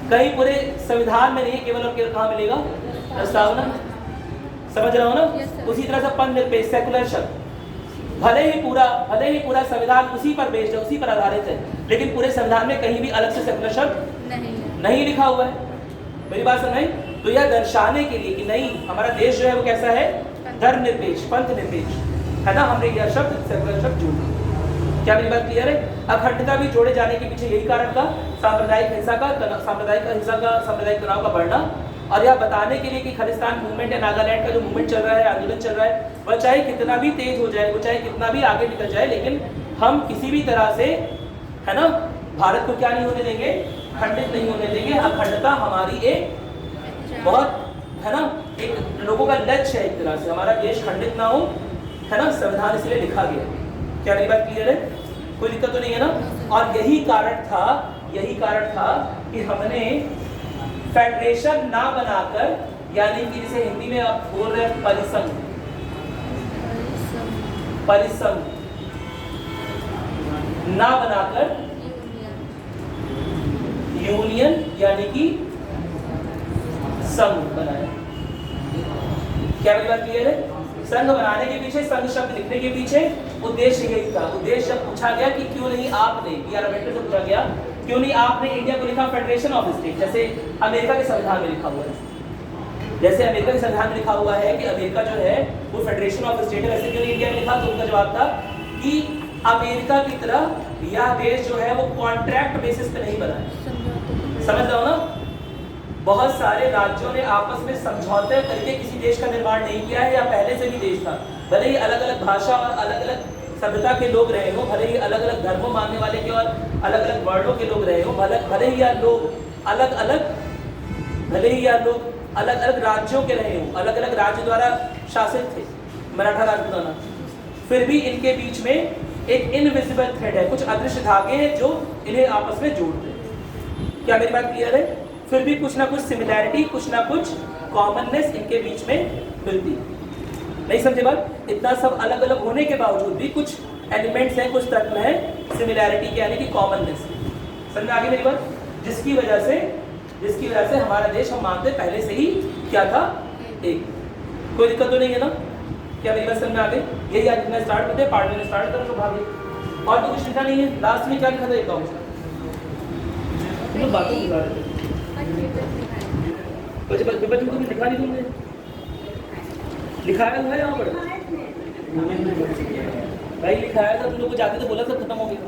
A: कहीं पूरे संविधान में नहीं, केवल और केवल कहाँ मिलेगा? प्रस्तावना। समझ रहा हो ना? उसी तरह से पंथ निरपेक्ष, सेकुलर शब्द, भले ही पूरा संविधान उसी पर बेस्ड है, उसी पर आधारित है, लेकिन पूरे संविधान में कहीं भी अलग से सेकुलर शब्द नहीं लिखा हुआ है। मेरी बात समझ आई? तो यह दर्शाने के लिए कि नहीं, हमारा देश जो है वो कैसा है? धर्मनिरपेक्ष, पंथ निरपेक्ष, है ना। हमने यह शब्द, सेकुलर शब्द जोड़ दिया। क्या मेरी बात क्लियर है? अखंडता भी जोड़े जाने के पीछे यही कारण था, सांप्रदायिक हिंसा का, सांप्रदायिक तनाव का बढ़ना, और यह बताने के लिए कि खालिस्तान मूवमेंट या नागालैंड का जो मूवमेंट चल रहा है, आंदोलन चल रहा है, वह चाहे कितना भी तेज हो जाए, वो चाहे कितना भी आगे निकल जाए, लेकिन हम किसी भी तरह से, है ना, भारत को क्या नहीं होने देंगे? खंडित नहीं होने देंगे। अखंडता हमारी एक बहुत, है ना, एक लोगों का लक्ष्य है, एक तरह से हमारा देश खंडित ना हो, है ना, संविधान इसलिए लिखा गया। क्या मेरी बात क्लियर है? कोई दिक्कत तो नहीं है ना? और यही कारण था कि हमने फेडरेशन ना बनाकर, यानी कि जिसे हिंदी में आप बोल रहे हैं परिसंघ ना बनाकर यूनियन यानी कि संघ बनाया। क्या मेरी बात क्लियर है? संघ बनाने के पीछे, संघ शब्द लिखने के पीछे उद्देश्य यही था। उद्देश्य जब पूछा गया कि क्यों नहीं आपने, बी.आर. अम्बेडकर से पूछा गया, क्यों नहीं आपने इंडिया को लिखा फेडरेशन ऑफ स्टेट, जैसे अमेरिका के संविधान में लिखा हुआ है। जैसे अमेरिका के संविधान में लिखा हुआ है कि अमेरिका जो है वो फेडरेशन ऑफ स्टेट है, वैसे क्यों नहीं इंडिया में लिखा? तो उनका जवाब था कि अमेरिका की तरह यह देश जो है वो कॉन्ट्रैक्ट बेसिस पे नहीं बना है। समझ रहे हो ना? बहुत सारे राज्यों ने आपस में समझौते करके किसी देश का निर्माण नहीं किया है, या पहले से भी देश था। भले ही अलग अलग भाषा और अलग अलग सभ्यता के लोग रहे हो, भले ही अलग अलग धर्मों मानने वाले के और अलग अलग वर्णों के लोग रहे हो, भले ही यह लोग अलग अलग राज्यों के रहे हो, अलग अलग राज्य द्वारा शासित थे, मराठा राजपूताना, फिर भी इनके बीच में एक इनविजिबल थ्रेड है, कुछ अदृश्य धागे हैं जो इन्हें आपस में जोड़ते हैं। क्या मेरी बात क्लियर है? फिर भी कुछ ना कुछ सिमिलैरिटी, कुछ ना कुछ कॉमननेस इनके बीच में मिलती। नहीं समझे बात? इतना सब अलग अलग होने के बावजूद भी कुछ एलिमेंट्स हैं, कुछ तत्व हैं सिमिलैरिटी के, यानी कि कॉमननेस। समझ में आ गई मेरी बात? जिसकी वजह से हमारा देश, हम मानते पहले से ही क्या था? एक। कोई दिक्कत तो नहीं है ना? क्या मेरी बात समझ में आ गई? यही आज मैं स्टार्ट करते, पार्ट में स्टार्ट करो तो भागे, और तो कुछ लिखा नहीं है। लास्ट में क्या लिखा था? एक बातों की बात पेपर में तुमने लिखा नहीं, तुमने लिखाया हुआ है यहाँ पर भाई, लिखाया था तुम लोग को, जाते तो बोला सब खत्म हो गया।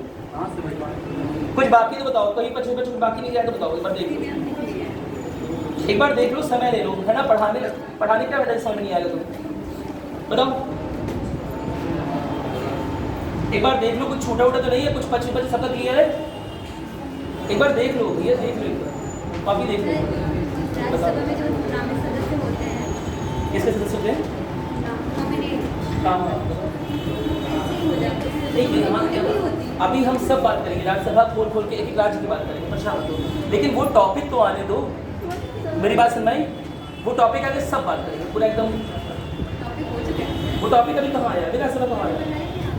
A: कुछ बाकी तो बताओ, कहीं पर कुछ बाकी नहीं गया तो बताओ, एक बार देखिए। एक बार देख लो, समय ले लो, है ना। पढ़ाने क्या वजह समझ नहीं आएगा तुम्हें, बताओ। एक बार देख लो, कुछ छोटा उटा तो नहीं है, कुछ 25 सबका क्लियर है। एक बार देख लो भैया, देख लो एक बार, कॉपी देख लो।
B: राज्यसभा में जो नामित सदस्य होते हैं,
A: किसके सदस्य होते हैं?
B: नॉमिनेट
A: हाँ,
B: ऐसे ही हो जाते हैं।
A: नहीं, हाँ,
B: नहीं होती।
A: अभी हम सब बात करेंगे, राज्यसभा खोल के एक एक राज्य की बात करेंगे, परेशान मत हो। लेकिन वो टॉपिक तो आने दो, मेरी बात सुन भाई। वो टॉपिक आगे सब बात करेंगे पूरा एकदम।
B: टॉपिक हो चुके हैं।
A: वो टॉपिक अभी कहाँ आया, राज्यसभा कहाँ आया?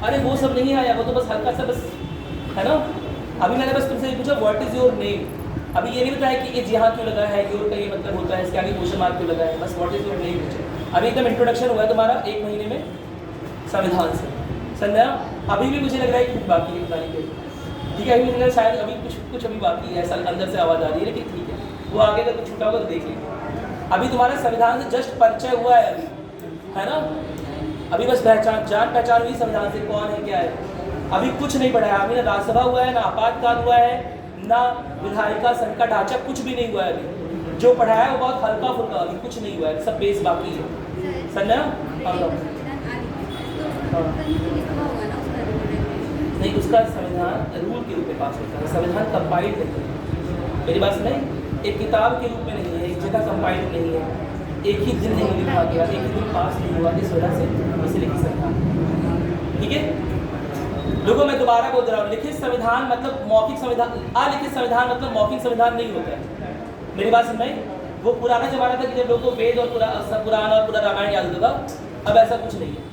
A: अरे वो सब नहीं आया, वो तो बस हल्का सा बस, है ना। अभी मैंने बस तुमसे पूछा व्हाट इज योर नेम। अभी ये नहीं बताया कि ये यहाँ क्यों लगा है, योर का ये मतलब होता है, इसके आगे क्वेश्चन मार्क क्यों लगा है, बस व्हाट इज योर नेम पूछे। अभी एकदम इंट्रोडक्शन हुआ है तुम्हारा 1 महीने में संविधान से, समझा। अभी भी मुझे लग रहा है कि कुछ बाकी है बताने के, ठीक है। अभी मुझे लग रहा है शायद अभी कुछ अभी बाकी है, ऐसा अंदर से आवाज़ आ रही है, लेकिन ठीक है, वो आगे अगर कुछ छूटा होगा तो देख लेंगे। अभी तुम्हारा संविधान से जस्ट परिचय हुआ है अभी, है ना। अभी बस जान पहचान हुई संविधान से, कौन है क्या है। अभी कुछ नहीं पढ़ा है, अभी ना राज्यसभा हुआ है, ना आपातकाल हुआ है, ना विधायिका संघ का ढांचा, कुछ भी नहीं हुआ है अभी। जो पढ़ाया है वो बहुत हल्का फुल्का, अभी कुछ नहीं हुआ है, सब बेस बाकी है, समझा। नहीं, उसका संविधान रूल के रूप में पास होता है, संविधान कंपाइल्ड नहीं है। मेरी बात सुनाई, एक किताब के रूप में नहीं है, एक जगह कंपाइल्ड नहीं है, एक ही दिन नहीं लिखा गया, एक ही दिन पास नहीं हुआ, इस वजह से इसे लिखित संविधान, ठीक है। देखो मैं दोबारा बोल रहा हूँ, लिखित संविधान मतलब मौखिक संविधान, अलिखित संविधान मतलब मौखिक संविधान नहीं होता है। मेरी बात सुन भाई, वो पुराना जमाना था कि जब लोगों को वेद और पुराण और पूरा रामायण याद होता था, अब ऐसा कुछ नहीं है।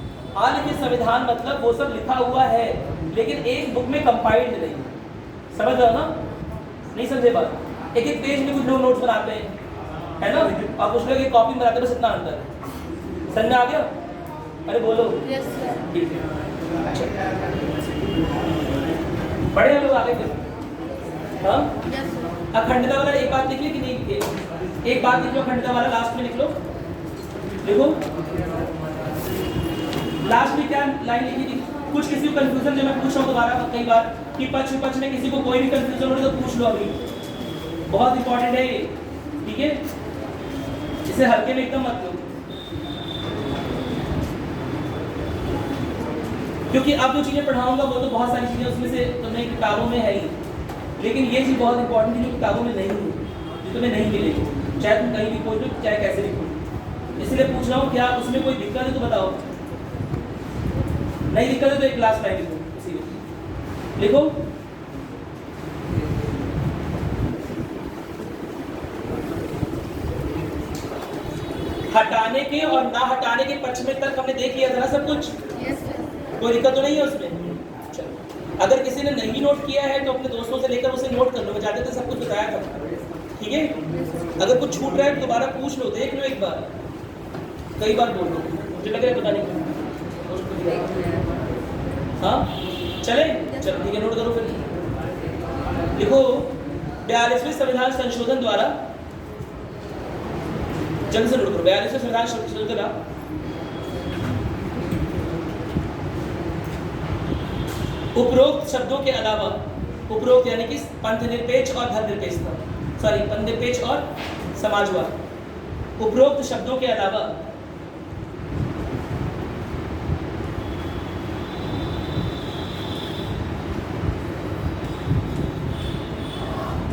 A: अलिखित संविधान मतलब वो सब लिखा हुआ है, लेकिन एक बुक में कंपाइल्ड नहीं, समझ रहे हो ना। नहीं समझे बात, एक एक पेज में कुछ लोग नोट्स बनाते हैं, है ना, और कुछ लोग एक कॉपी बनाते हैं, बस इतना अंतर है। समझ में आ गया? अरे बोलो। ठीक है, बड़े लोग आगे थे। हाँ, अखंडता वाला एक बात लिख ली कि नहीं? एक बात लिख लो, अखंडता वाला लास्ट में लिख लो। देखो लास्ट में क्या लाइन लिखी थी, कुछ किसी को कंफ्यूजन, जो मैं पूछ रहा हूँ दोबारा कई बार कि पक्ष विपक्ष में किसी को कोई भी कंफ्यूजन हो तो पूछ लो, अभी बहुत इंपॉर्टेंट है ये, ठीक है। इसे हल्के में एकदम मत लो, क्योंकि अब जो चीजें पढ़ाऊंगा वो तो बहुत सारी चीजें उसमें से तुम्हें किताबों में है ही, लेकिन ये चीज बहुत इंपॉर्टेंट है जो किताबों में नहीं है, जो तुम्हें नहीं मिलेगी, चाहे तुम कहीं भी खोज लो, चाहे कैसे भी खोज। इसलिए पूछ रहा हूँ, क्या उसमें कोई दिक्कत है तो बताओ, नहीं दिक्कत है तो एक लास्ट लाइन लिखो, इसी लिखो। हटाने के और ना हटाने के पक्ष में तक हमने देख लिया था ना सब कुछ, कोई दिक्कत तो नहीं है उसमें। चलो, अगर किसी ने नहीं नोट किया है तो अपने दोस्तों से लेकर उसे नोट कर लो, मैं जाते थे सब कुछ बताया था, ठीक है। अगर कुछ छूट रहा है तो दोबारा पूछ लो, देख लो एक बार, कई बार बोल लो, मुझे लग रहा है बताने को। हाँ चले, चलो ठीक है, नोट करो फिर। लिखो 42वें संविधान संशोधन द्वारा, जल्द से नोट करो, 42वें संविधान संशोधन द्वारा उपरोक्त शब्दों के अलावा, उपरोक्त यानी कि पंथनिरपेक्ष और धर्मनिरपेक्षता, सॉरी पंथनिरपेक्ष और समाजवाद, उपरोक्त शब्दों के अलावा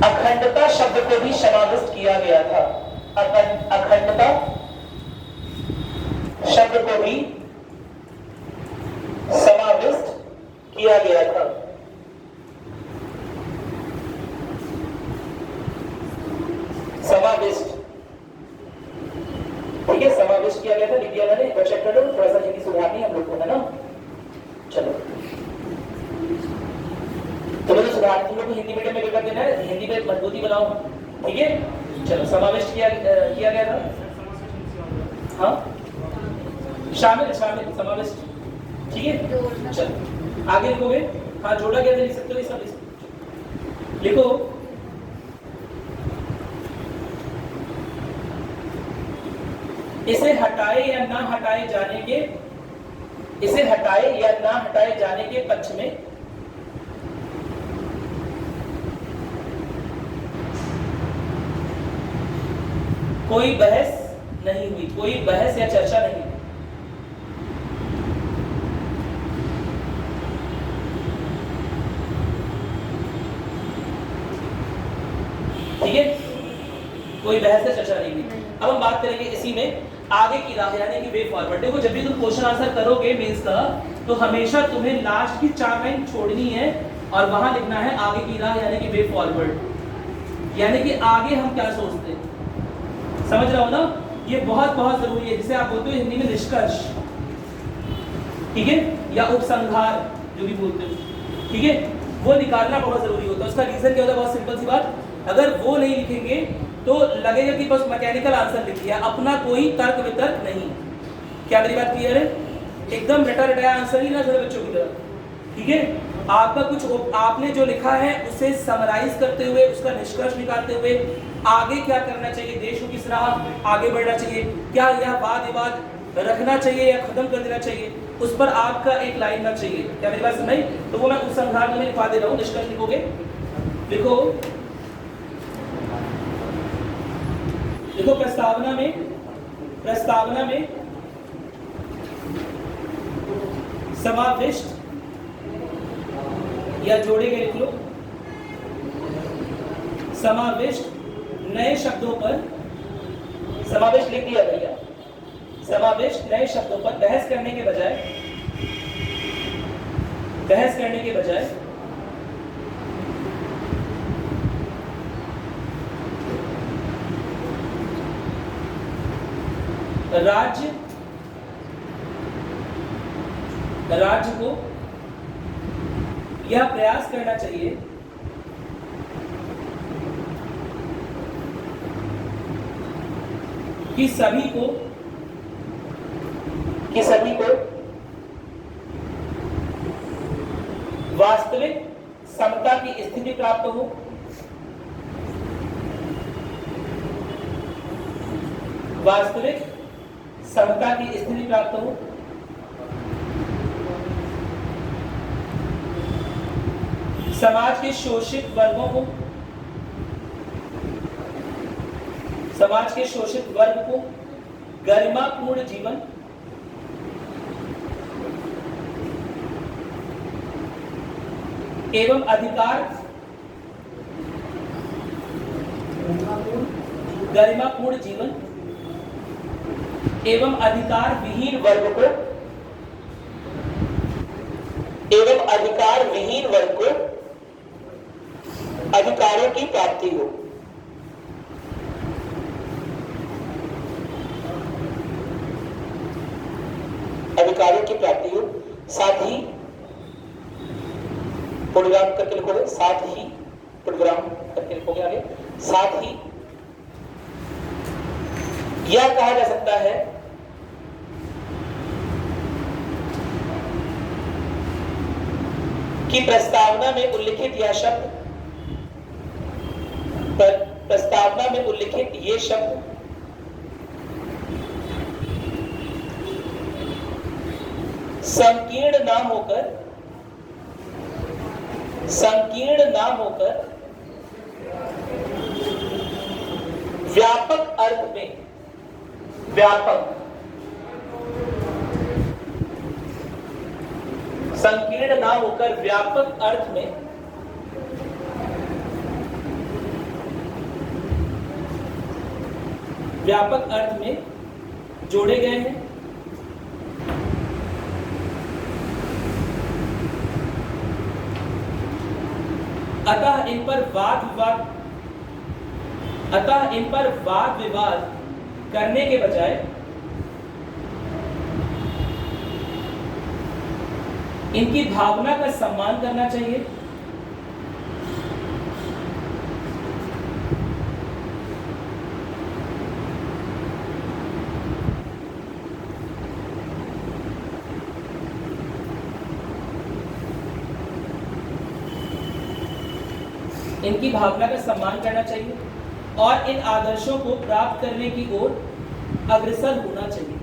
A: अखंडता शब्द को भी समाविष्ट किया गया था। अखंडता शब्द को भी समाविष्ट किया गया था। समाविष्ट, ठीक है, समाविष्ट किया गया था, लिख दिया मैंने, एक बार चेक कर लो, थोड़ा सा हिंदी सुधारनी हम लोग को, है ना। चलो, तुम्हें तो सुधार, तुम लोग को हिंदी मीडियम में कर देना है, हिंदी में मजबूती बनाओ, ठीक है। चलो, समाविष्ट किया गया था, हाँ, शामिल समाविष्ट, ठीक है। चलो आगे लिखोगे, हाँ जोड़ा गया था, लिख सकते हो, ये सब लिखो। इसे हटाए या ना हटाए जाने के, इसे हटाए या ना हटाए जाने के पक्ष में कोई बहस नहीं हुई, कोई बहस या चर्चा नहीं हुई। ठीक है, कोई बहस या चर्चा नहीं हुई। अब हम बात करेंगे इसी में आगे की राह यानी कि वे फॉरवर्ड। देखो जब भी तुम क्वेश्चन आंसर करोगे मेंस का, तो हमेशा तुम्हें लास्ट की 4 लाइन छोड़नी है और वहां लिखना है आगे की राह यानी कि वे फॉरवर्ड, यानी कि आगे हम क्या सोचते हैं। समझ रहे हो ना, ये बहुत बहुत जरूरी है, जिसे आप बोलते हो हिंदी में निष्कर्ष, ठीक है, या उपसंहार जो भी बोलते हो, ठीक है, वो निकालना बहुत जरूरी होता है। उसका रीजन क्या होता है, बहुत सिंपल सी बात, अगर वो नहीं लिखेंगे तो लगेगा कि बस मैकेनिकल आंसर लिख दिया, अपना कोई तर्क वितर्क नहीं। क्या मेरी बात क्लियर है? एकदम रटा रटाया आंसर ही ना छोड़े बच्चों की तरह, ठीक है। आपका कुछ आपने जो लिखा है उसे समराइज करते हुए, उसका निष्कर्ष निकालते हुए आगे क्या करना चाहिए, देश को किस राह आगे बढ़ना चाहिए, क्या यह वाद विवाद रखना चाहिए या खत्म कर देना चाहिए, उस पर आपका एक लाइन ना चाहिए। क्या मेरी बात समझ? तो वो मैं उपसंहार में लिखवा दे रहा हूँ। निष्कर्ष लिखोगे, लिखो देखो प्रस्तावना में समाविष्ट या जोड़े गए, लिख लो समाविष्ट नए शब्दों पर, समाविष्ट लिख दिया भैया, समाविष्ट नए शब्दों पर बहस करने के बजाय राज्य को यह प्रयास करना चाहिए कि सभी को वास्तविक समता की स्थिति प्राप्त हो, वास्तविक समता की स्थिति प्राप्त हो, समाज के शोषित वर्ग को गरिमापूर्ण जीवन एवं अधिकार विहीन वर्ग को अधिकारों की प्राप्ति हो। साथ ही प्रोग्राम करके लिखोगे, आगे साथ ही यह कहा जा सकता है कि प्रस्तावना में उल्लिखित ये शब्द संकीर्ण ना होकर व्यापक अर्थ में संकीर्ण ना होकर व्यापक अर्थ में जोड़े गए हैं। अतः इन पर वाद विवाद करने के बजाय इनकी भावना का सम्मान करना चाहिए। इनकी भावना का सम्मान करना चाहिए और इन आदर्शों को प्राप्त करने की ओर अग्रसर होना चाहिए,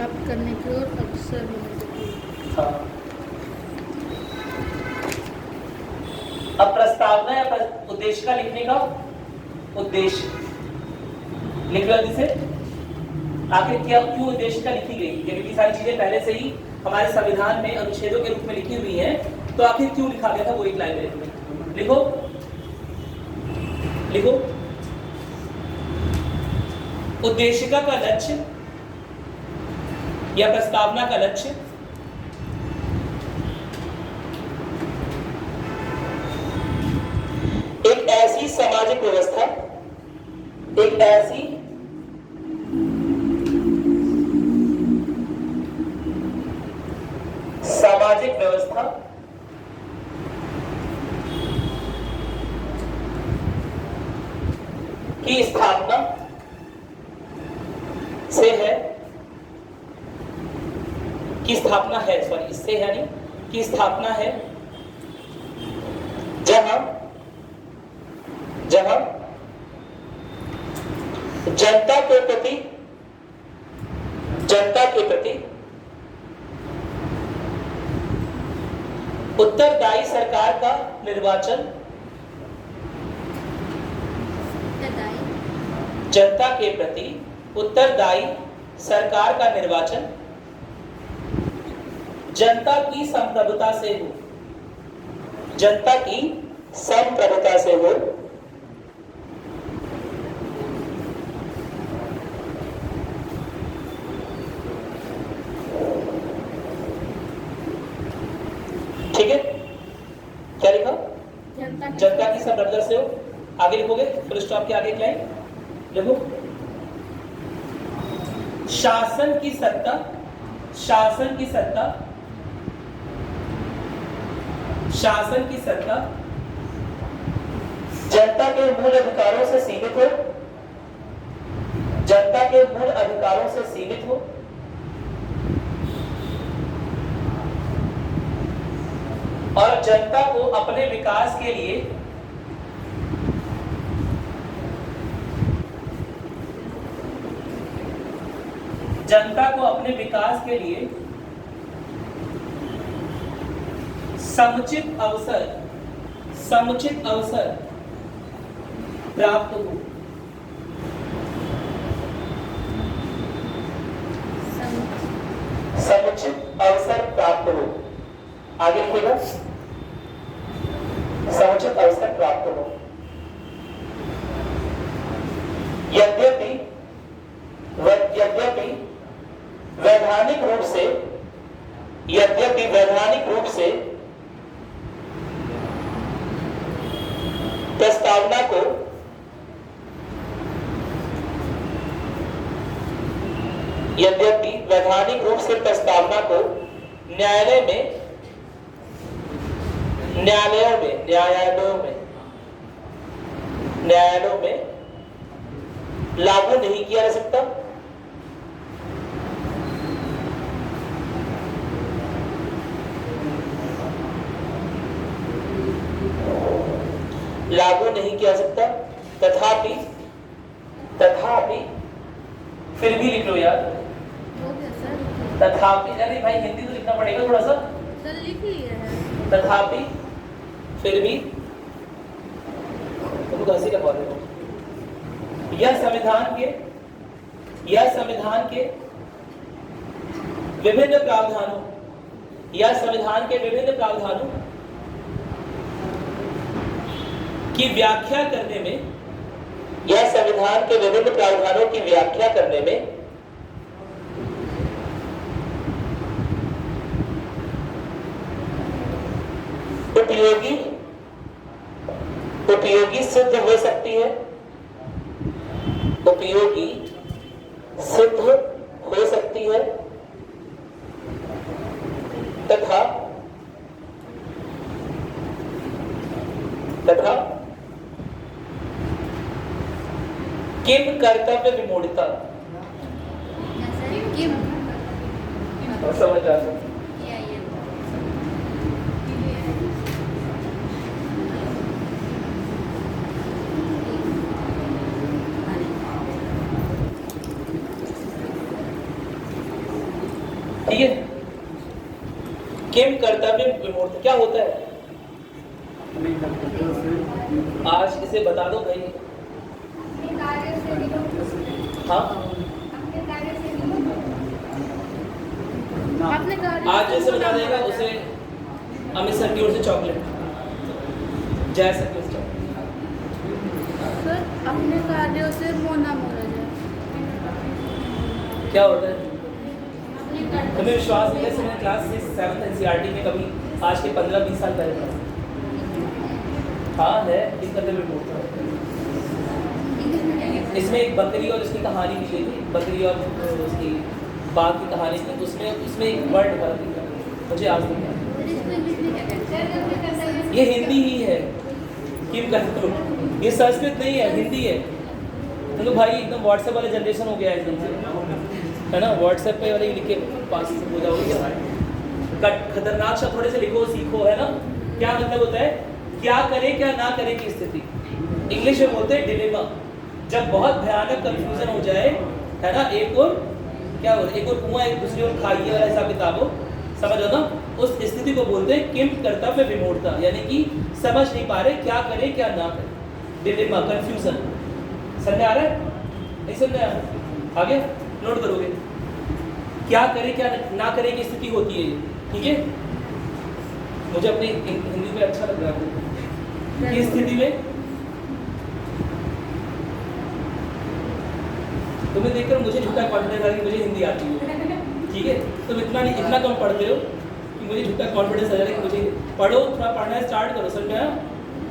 B: प्राप्त करने की ओर अग्रसर होने की।
A: हाँ। अब प्रस्तावना या उद्देश्य का लिखने का उद्देश्य लिख लो जल्दी से। आखिर क्या क्यों उद्देश्य का लिखी गई? क्योंकि सारी चीजें पहले से ही हमारे संविधान में अनुच्छेदों के रूप में लिखी हुई हैं, तो आखिर क्यों लिखा गया था वो एक लाइन में लिखो। लिखो उद्देशिका का लक्ष्य या प्रस्तावना का लक्ष्य एक ऐसी सामाजिक व्यवस्था, एक ऐसी सामाजिक व्यवस्था की स्थापना से है, की स्थापना है, सॉरी इससे है नहीं, की स्थापना है जहां जहां जनता के प्रति उत्तरदायी सरकार का निर्वाचन, जनता के प्रति उत्तरदायी सरकार का निर्वाचन जनता की संप्रभुता से हो, जनता की संप्रभुता से हो, ठीक है? क्या लिखा? जनता की संप्रभुता से हो। आगे लिखोगे फुल स्टॉप के आगे क्या है? देखो शासन की सत्ता, शासन की सत्ता, शासन की सत्ता जनता के मूल अधिकारों से सीमित हो, जनता के मूल अधिकारों से सीमित हो, और जनता को अपने विकास के लिए समुचित अवसर प्राप्त हो, समुचित अवसर प्राप्त हो। आगे लिखेगा समुचित अवसर प्राप्त हो। यद्यपि वैधानिक रूप से प्रस्तावना को न्यायालयों में लागू नहीं किया जा सकता, तथापि फिर भी लिख लो यार, तथापि। अरे भाई हिंदी तो लिखना पड़ेगा थोड़ा सा।
B: सर लिख लिया है।
A: तथापि फिर भी तुम कैसे क्या बोल रहे हो? यह संविधान के विभिन्न प्रावधानों की व्याख्या करने में, यह संविधान के विभिन्न प्रावधानों की व्याख्या करने में उपयोगी सिद्ध हो सकती है, तथा किम कर्तव्य विमूढ़ता, समझ आ गया? ठीक है। किम कर्तव्य विमूर्त क्या होता है?
C: अपने कर्तव्यों से
A: आज इसे बता दो भाई।
B: अपने कार्य से विमुख।
A: हाँ,
B: अपने कार्य से विमुख।
C: ना
B: अपने कार्य
A: आज जैसे बता देगा उसे अमित सर की ओर से चॉकलेट, जय सर की ओर से चॉकलेट।
B: सर अपने कार्यों से मोना मोरा जाए।
A: क्या होता है? तुम्हें विश्वास नहीं है? मैंने क्लास 7th एनसीईआरटी में कभी आज के 15-20 साल पहले पढ़ा। हाँ है, किस तरह में बोलता है। इसमें एक बकरी और उसकी कहानी भी थी, बकरी और उसकी बाघ की कहानी थी, तो उसमें एक वर्ड था, मुझे आज नहीं याद। ये हिंदी ही है, किम कर्तव्य, ये संस्कृत नहीं है, हिंदी है। तो भाई एकदम व्हाट्सएप वाले जनरेशन हो गया है एकदम से, है ना? व्हाट्सएप पे वाले लिख के पास हो जाओगे। खतरनाक शब्द थोड़े से लिखो, सीखो, है ना? क्या मतलब होता है? क्या करें क्या ना करें की स्थिति। इंग्लिश में बोलते हैं डिलेमा। जब बहुत भयानक कंफ्यूजन हो जाए, है ना? एक और क्या बोलते, एक और कुआं एक दूसरी ओर खाई वाला हिसाब किताब हो, समझ हो ना? उस स्थिति को बोलते हैं किम कर्तव्य विमूढ़ता, यानी कि समझ नहीं पा रहे क्या करें क्या ना करें, डिलेमा, कंफ्यूजन। समझ आ रहा है? नहीं समझ आ रहा? आगे नोट करोगे, क्या करें क्या ना करें की स्थिति होती है, ठीक है? मुझे अपनी हिंदी में अच्छा लग रहा है इस स्थिति में। तुम्हें देखकर मुझे झूठा कॉन्फिडेंस आ रहा है कि मुझे हिंदी आती है, ठीक है? तुम इतना कम पढ़ते हो कि मुझे झूठा कॉन्फिडेंस आ रहा है कि मुझे पढ़ो, थोड़ा पढ़ना स्टार्ट करो, समझ में आया?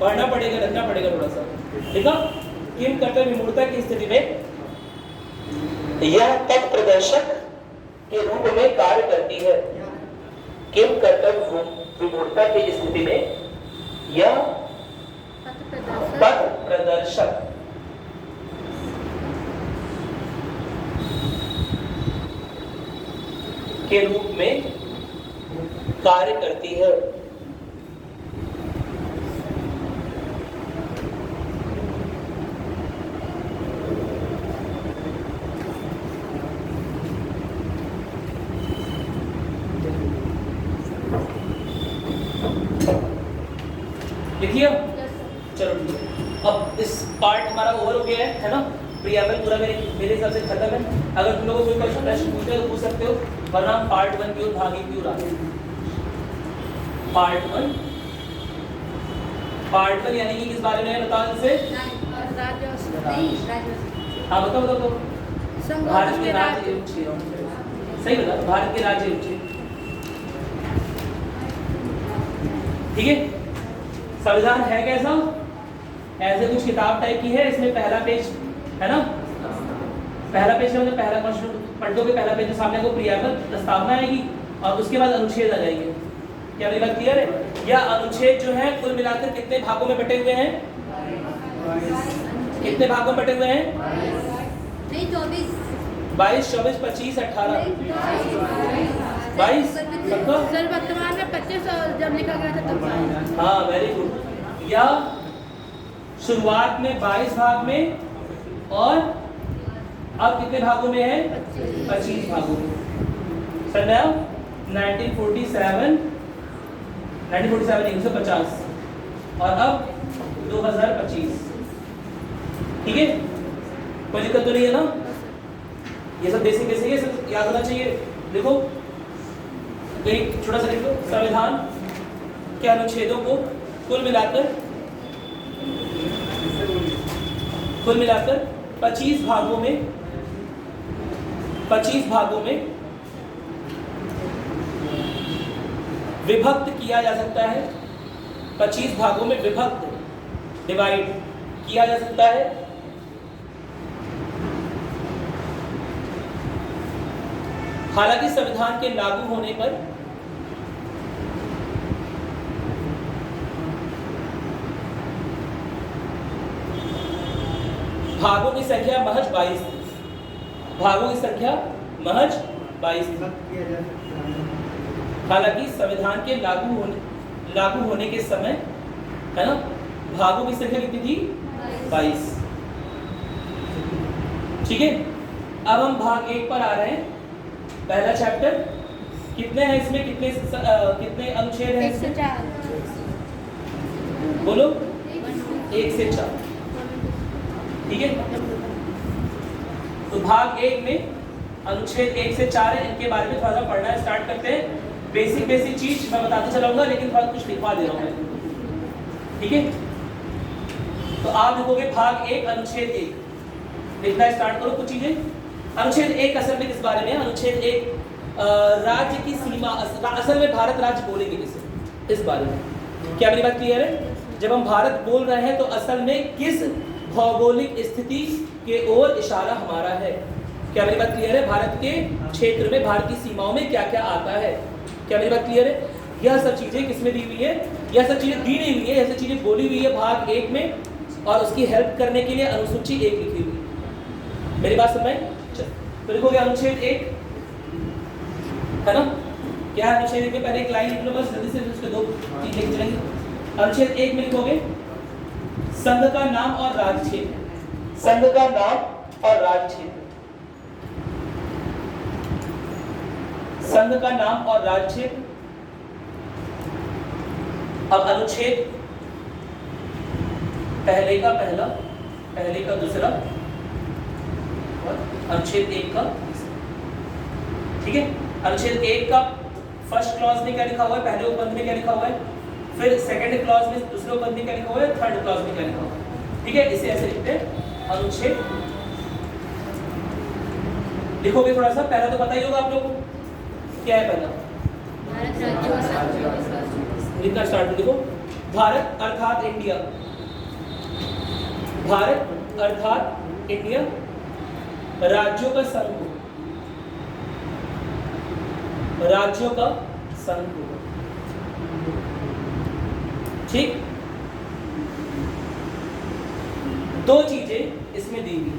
A: पढ़ना पड़ेगा, रखना पड़ेगा थोड़ा सा, ठीक है? किम कर्तव्य विमूढ़ता की स्थिति में यह पथ प्रदर्शक के रूप में कार्य करती है। किम कर्तव्य विमूढ़ता की स्थिति में यह पथ प्रदर्शक के रूप में कार्य करती है। लिखिए, चलो ठीक है। अब इस पार्ट हमारा ओवर हो गया है ना? प्रियाम्बल पूरा मेरे हिसाब से खत्म है। अगर तुम लोगों को कोई प्रश्न पूछे तो पूछ सकते हो, वरना पार्ट 1 की ओर भागी की ओर आगे। पार्ट 1 यानी कि किस बारे में बताओ इनसे? हाँ बताओ। भारत के राज्य एवं क्षेत्र, सही बता, भारत के राज्य एवं क्षेत्र, ठीक है? संविधान है कैसा? ऐसे कुछ किताब टाइप की है, इसमें पहला पेज है ना? पहला पेज में पहला कॉन्स्टिट्यूशन पढ़ोगे, पहला पेज में सामने को प्रियम्बल प्रस्तावना आएगी और उसके बाद अनुच्छेद आ जाएंगे। क्या मेरी बात क्लियर है? या अनुच्छेद जो है कुल मिलाकर कितने भागों में बटे हुए हैं? कितने भागों में बटे हुए हैं? 22, 24, 25, 18, 22।
B: सर वर्तमान में 25 और जब लिखा गया था तब।
A: हाँ वेरी गुड। या शुरुआत में 22 भाग में और अब कितने भागों में है? 25 भागों में। समझा? 1947 1950 और अब 2025, ठीक है? कोई दिक्कत तो नहीं है ना? ये सब बेसिक है, सब याद होना चाहिए। देखो एक छोटा सा लिख लो, संविधान के अनुच्छेदों को कुल मिलाकर 25 भागों में विभक्त किया जा सकता है। 25 भागों में विभक्त, डिवाइड किया जा सकता है। हालांकि संविधान के लागू होने पर भागों की संख्या महज 22 थी। भागों की संख्या महज 22 थी। हालांकि संविधान के लागू होने के समय, है ना, भागों की संख्या कितनी थी? 22। ठीक है? अब हम भाग 1 पर आ रहे हैं। पहला चैप्टर कितने हैं इसमें, कितने अनुच्छेद हैं
B: 1 से 4
A: बोलो 1 से 4, ठीक है। तो भाग 1 में अनुच्छेद 1 से 4 है, इनके बारे में थोड़ा सा पढ़ना स्टार्ट करते हैं। बेसिक चीज मैं बताते चलाऊंगा, लेकिन थोड़ा कुछ लिखवा दे रहा हूं मैं, ठीक है। तो आप लिखोगे भाग 1 अनुच्छेद 1, लिखना स्टार्ट करो कुछ चीजें। अनुच्छेद 1 असल में किस बारे में है? अनुच्छेद 1 राज्य की सीमा, असल में भारत राज्य बोलेंगे इसे, इस बारे में। क्या मेरी बात क्लियर है? जब हम भारत बोल रहे हैं तो असल में किस भौगोलिक स्थिति के ओर इशारा हमारा है? क्या मेरी बात क्लियर है? भारत के क्षेत्र में, भारत की सीमाओं में क्या क्या आता है? क्या मेरी बात क्लियर है? यह सब चीजें किसमें दी हुई है? यह सब चीजें दी नहीं हुई है, यह सब चीजें बोली हुई है भाग 1 में, और उसकी हेल्प करने के लिए अनुसूची 1 लिखी हुई है। मेरी बात समझ में? तो लिखोगे अनुच्छेद 1 है ना? क्या है अनुच्छेद 1 में? पहले एक लाइन लिख लो बस जल्दी से, उसके 2 चीज लिख चलेंगे। अनुच्छेद 1 में लिखोगे संघ का नाम और राज्य क्षेत्र, संघ का नाम और राज्य क्षेत्र, संघ का नाम और राज्य क्षेत्र। अब अनुच्छेद पहले का पहला, पहले का दूसरा, अनुच्छेद 1 का, ठीक है। अनुच्छेद 1 का फर्स्ट क्लॉज में क्या लिखा हुआ है? पहले उपबंध में क्या लिखा हुआ है? फिर सेकंड क्लॉज में, दूसरे उपबंध में क्या लिखा हुआ है? थर्ड क्लॉज में क्या लिखा हुआ है? ठीक है, इसे ऐसे लिखते हैं अनुच्छेद। लिखोगे थोड़ा सा, पहला तो पता ही होगा आप लोगों को, क्या है पहला?
B: भारत राज्य,
A: लिखना स्टार्ट लिखो। भारत अर्थात इंडिया, भारत अर्थात इंडिया राज्यों का संघ, राज्यों का संघ, ठीक। 2 चीजें इसमें दी गई,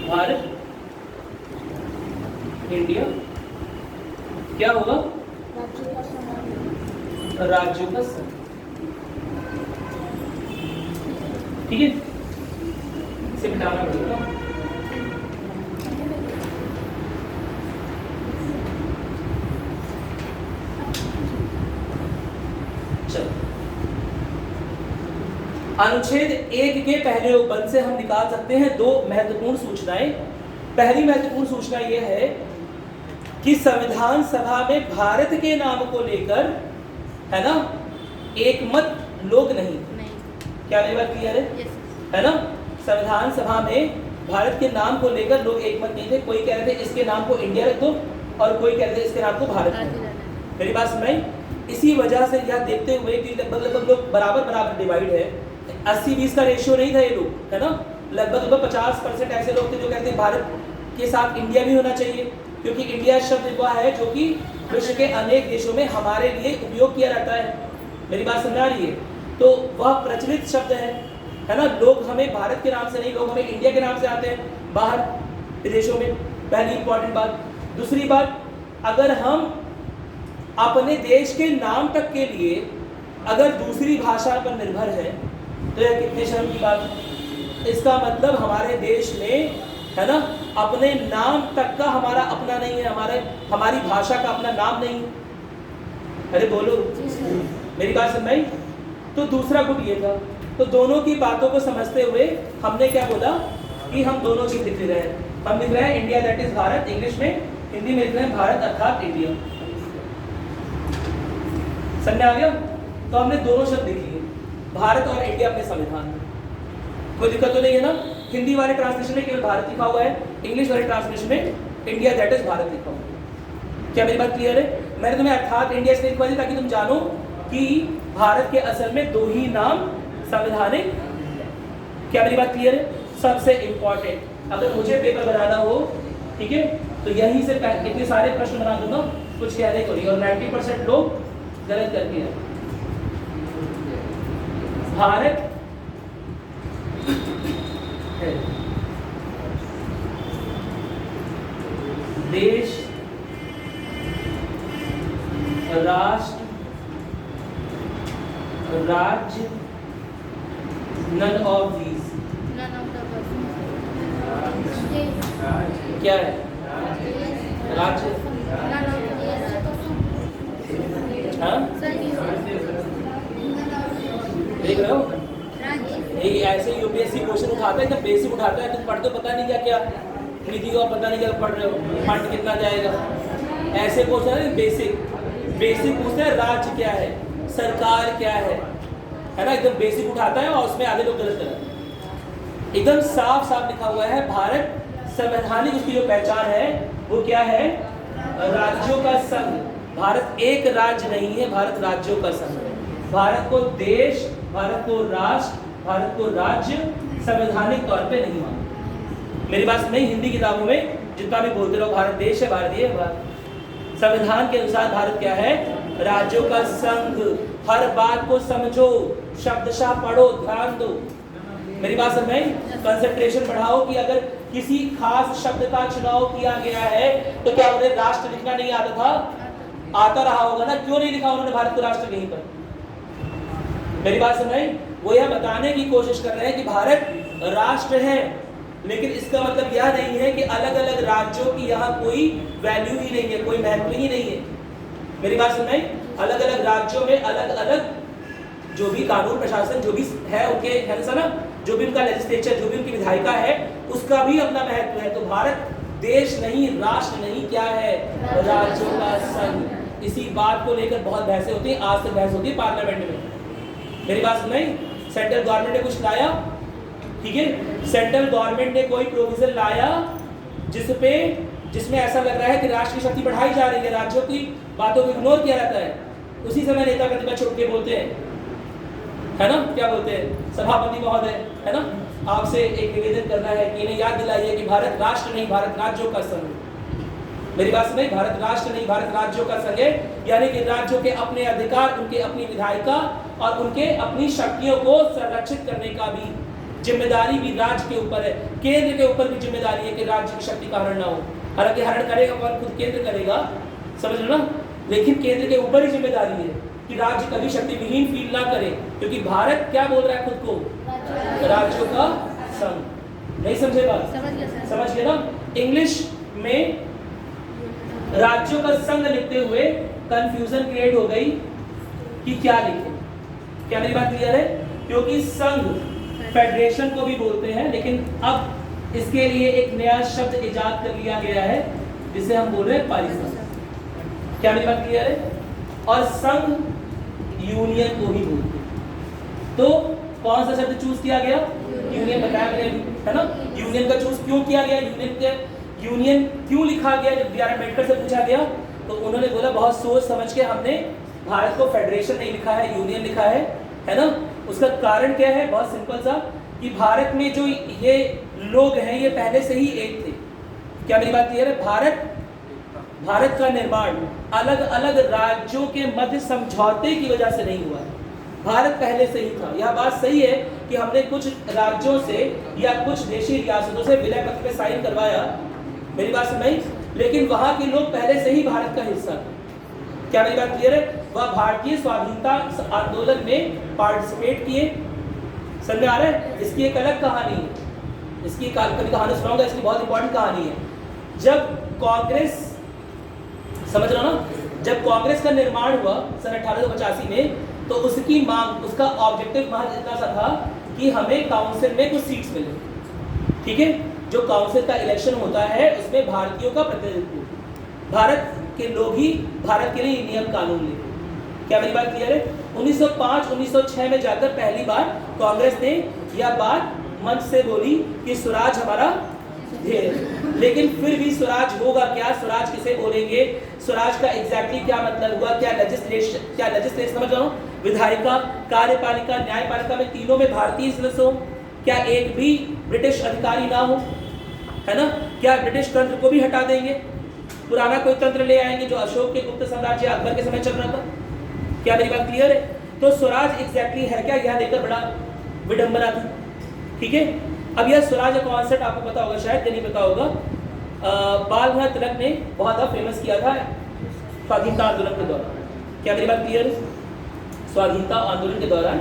A: भारत इंडिया, क्या होगा? राज्यों का संघ, ठीक है। इसे मिटाना पड़ेगा। अनुच्छेद 1 के पहले उपबंध से हम निकाल सकते हैं 2 महत्वपूर्ण सूचनाएं। पहली महत्वपूर्ण सूचना यह है कि संविधान सभा में भारत के नाम को लेकर, है ना, एक मत लोग नहीं। क्या मेरी बात क्लियर है? है ना? संविधान सभा में भारत के नाम को लेकर लोग एक मत नहीं थे। कोई कह रहे थे इसके नाम को इंडिया रख दो, और कोई कह रहे थे इसके नाम को भारत रख दो। मेरी बात सुनाई? इसी वजह से यह देखते हुए कि लगभग लोग बराबर डिवाइड है, 80-20 का रेशियो नहीं था ये लोग, है ना। लगभग 50% ऐसे लोग थे जो कहते हैं भारत के साथ इंडिया भी होना चाहिए, क्योंकि इंडिया शब्द वह है जो कि विश्व के अनेक देशों में हमारे लिए उपयोग किया जाता है। मेरी बात समझ आ रही है? तो वह प्रचलित शब्द है ना। लोग हमें भारत के नाम से नहीं, लोग हमें इंडिया के नाम से आते हैं बाहर विदेशों में। पहली इंपॉर्टेंट बात। दूसरी बात, अगर हम अपने देश के नाम तक के लिए अगर दूसरी भाषा पर निर्भर है तो यह कितने शर्म की बात है। इसका मतलब हमारे देश में, है ना, अपने नाम तक का हमारा अपना नहीं है, हमारी भाषा का अपना नाम नहीं। अरे बोलो, मेरी बात समझ आई? तो दूसरा गुट ये था। तो दोनों की बातों को समझते हुए हमने क्या बोला कि हम दोनों चीज लिख रहे हैं। हम लिख रहे हैं India that is Bharat English में, हिंदी में लिख रहे हैं भारत अर्थात इंडिया। समझ में आ गया? तो हमने दोनों शब्द लिख लिए, भारत और इंडिया अपने संविधान में। कोई दिक्कत तो नहीं है ना? हिंदी वाले ट्रांसलेशन में केवल भारत लिखा हुआ है, इंग्लिश वाले ट्रांसलेशन में इंडिया दैट इज भारत लिखा हुआ है। क्या मेरी बात क्लियर है? मैंने तुम्हें अर्थात इंडिया इसलिए लिखवा दी ताकि तुम जानो कि भारत के असल में 2 ही नाम संवैधानिक। क्या मेरी बात क्लियर है? सबसे इंपॉर्टेंट, अगर मुझे पेपर बनाना हो, ठीक है, तो यहीं से इतने सारे प्रश्न बना दूंगा, कुछ कहने को नहीं। और 90% लोग गलत करते हैं। भारत है देश, राष्ट्र, राज्य, नन ऑफ दीज। क्या है? राज्य हाँ देख रहे हो, ये ऐसे यूपीएससी क्वेश्चन उठाता है, एकदम बेसिक उठाता है, तुम पढ़ते पता नहीं क्या क्या नीति का पता नहीं क्या पढ़ रहे हो, फंड कितना जाएगा, ऐसे क्वेश्चन है बेसिक पूछते हैं राज्य क्या है, सरकार क्या है ना, एकदम बेसिक उठाता है और उसमें आधे लोग गलत करते। एकदम साफ साफ लिखा हुआ है भारत संवैधानिक उसकी जो पहचान है वो क्या है, राज्यों का संघ। भारत एक राज्य नहीं है, भारत राज्यों का संघ है। भारत को देश, भारत को राष्ट्र, भारत को राज्य संवैधानिक तौर पे नहीं माना। मेरी बात नहीं, हिंदी किताबों में जितना भी बोलते रहो भारत देश है, भारतीय है, संविधान के अनुसार भारत क्या है, राज्यों का संघ। हर बात को समझो, शब्दशः पढ़ो, ध्यान दो। मेरी बात समझ में, कंसंट्रेशन बढ़ाओ कि अगर किसी खास शब्द का चुनाव किया गया है तो क्या उन्हें राष्ट्र लिखना नहीं आता था, आता रहा होगा ना, क्यों नहीं लिखा उन्होंने भारत को राष्ट्र कहीं पर। मेरी बात समझ में, वो यह बताने की कोशिश कर रहे हैं कि भारत राष्ट्र है, लेकिन इसका मतलब यह नहीं है कि अलग अलग राज्यों की यहाँ कोई वैल्यू ही नहीं है, कोई महत्व ही नहीं है। मेरी बात समझ में, अलग अलग राज्यों में अलग अलग जो भी कानून प्रशासन जो भी है उनके है ना, जो भी उनका लेजिस्लेचर, जो भी उनकी विधायिका है, उसका भी अपना महत्व है। तो भारत देश नहीं, राष्ट्र नहीं, क्या है, राज्यों का संघ। इसी बात को लेकर बहुत बहसें होती है, आज तक बहस होती है पार्लियामेंट में। मेरी बात सुन नहीं, सेंट्रल गवर्नमेंट ने कुछ लाया, ठीक है, सेंट्रल गवर्नमेंट ने कोई प्रोविजन लाया जिसमें ऐसा लग रहा है कि राष्ट्र की शक्ति बढ़ाई जा रही है, राज्यों की बातों को इग्नोर किया जाता है। उसी समय नेता प्रतिपक्ष उठ के बोलते हैं, है ना, क्या बोलते हैं, सभापति महोदय, है ना, आपसे एक निवेदन करना है कि इन्हें याद दिलाइए कि भारत राष्ट्र नहीं, भारत राज्यों का संघ। मेरी बात सुनिए, भारत राष्ट्र नहीं, भारत राज्यों का संघ है, यानी कि राज्यों के अपने अधिकार, उनके अपनी विधायिका और उनके अपनी शक्तियों को संरक्षित करने का भी जिम्मेदारी भी राज्य के ऊपर है। केंद्र के ऊपर भी जिम्मेदारी है कि राज्य की शक्ति का हरण ना हो। हालांकि हरण करेगा कौन, खुद केंद्र करेगा, समझ लो ना, लेकिन केंद्र के ऊपर ही जिम्मेदारी है कि राज्य कभी शक्ति विहीन फील ना करे, क्योंकि भारत क्या बोल रहा है खुद को, राज्यों का संघ। नहीं समझे बात, समझ गए ना। इंग्लिश में राज्यों का संघ लिखते हुए कंफ्यूजन क्रिएट हो गई कि क्या लिखें। क्या मेरी बात क्लियर है? क्योंकि संघ फेडरेशन को भी बोलते हैं, लेकिन अब इसके लिए एक नया शब्द इजाद कर लिया गया है जिसे हम बोल रहे हैं पारिसंघ। क्या मेरी बात क्लियर है? और संघ यूनियन को ही बोलते हैं। तो कौन सा शब्द चूज किया गया? यूनियन बताया मैंने, है ना। यूनियन का चूज क्यों किया गया? यूनियन क्यों लिखा गया? जब बी आर अम्बेडकर से पूछा गया तो उन्होंने बोला बहुत सोच समझ के हमने भारत को फेडरेशन नहीं लिखा है, यूनियन लिखा है ना। उसका कारण क्या है? बहुत सिंपल सा, कि भारत में जो ये लोग हैं ये पहले से ही एक थे। क्या मेरी बात क्लियर है? भारत का निर्माण अलग अलग राज्यों के मध्य समझौते की वजह से नहीं हुआ है, भारत पहले से ही था। यह बात सही है कि हमने कुछ राज्यों से या कुछ देशी रियासतों से विलय पत्र पे साइन करवाया, मेरी बात समझ, लेकिन वहां के लोग पहले से ही भारत का हिस्सा थे। क्या मेरी बात क्लियर है? वह भारतीय स्वाधीनता आंदोलन में पार्टिसिपेट किए। समझ में आ रहा है? इसकी एक अलग कहानी है, इसकी कभी कहानी सुनाऊंगा, इसकी बहुत इंपॉर्टेंट कहानी है। जब कांग्रेस, समझ रहे हो ना, जब कांग्रेस का निर्माण हुआ सन 1885 में, तो उसकी मांग, उसका ऑब्जेक्टिव महज इतना सा था कि हमें काउंसिल में कुछ सीट्स मिले। ठीक है, जो काउंसिल का इलेक्शन होता है उसमें भारतीयों का प्रतिनिधित्व, भारत के लोग ही भारत के लिए नियम कानून लेते। क्या मेरी बात क्लियर है? 1905-1906 में जाकर पहली बार कांग्रेस ने यह बात मंच से बोली कि स्वराज हमारा ध्येय है। लेकिन फिर भी स्वराज होगा क्या? स्वराज किसे बोलेंगे? स्वराज का एग्जैक्टली क्या मतलब हुआ? क्या लेजिस्लेशन समझ रहा हूँ, विधायिका, कार्यपालिका, न्यायपालिका में तीनों में भारतीय सदस्य हो? क्या एक भी ब्रिटिश अधिकारी ना हो? है ना? क्या ब्रिटिश तंत्र को भी हटा देंगे, पुराना कोई तंत्र ले आएंगे जो अशोक के गुप्त साम्राज्य अकबर के समय चल रहा था? क्या मेरी बात क्लियर है? तो स्वराज एग्जैक्टली है क्या, यह देखकर बड़ा विडंबना थी। ठीक है, अब यह स्वराज कॉन्सेप्ट आपको पता होगा, शायद नहीं पता होगा, बाल गंगाधर तिलक ने बहुत फेमस किया था स्वाधीनता आंदोलन के दौरान। क्या मेरी बात क्लियर है? स्वाधीनता आंदोलन के दौरान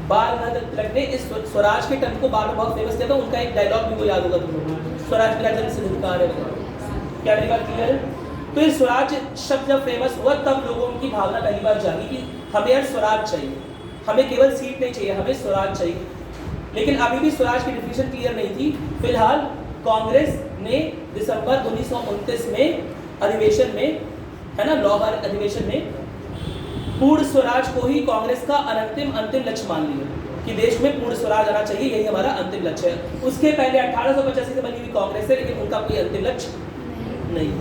A: बाल गंगाधर तिलक ने इस स्वराज के टर्म को बार बार बहुत फेमस किया था। उनका एक डायलॉग भी वो याद होगा तुम लोगों को, स्वराज मेरा जन्म सिद्ध अधिकार है। क्या मेरी बात क्लियर है? तो ये स्वराज शब्द जब फेमस हुआ तब लोगों की भावना पहली बार जागी कि हमें यार स्वराज चाहिए, हमें केवल सीट नहीं चाहिए, हमें स्वराज चाहिए। लेकिन अभी भी स्वराज की डिफिनेशन क्लियर नहीं थी। फिलहाल कांग्रेस ने दिसंबर 1929 में अधिवेशन में, है ना, लाहौर अधिवेशन में पूर्ण स्वराज को ही कांग्रेस का अंतिम लक्ष्य मान लिया कि देश में पूर्ण स्वराज आना चाहिए, यही हमारा अंतिम लक्ष्य है। उसके पहले 1885 से बनी हुई कांग्रेस है, लेकिन उनका कोई अंतिम लक्ष्य नहीं।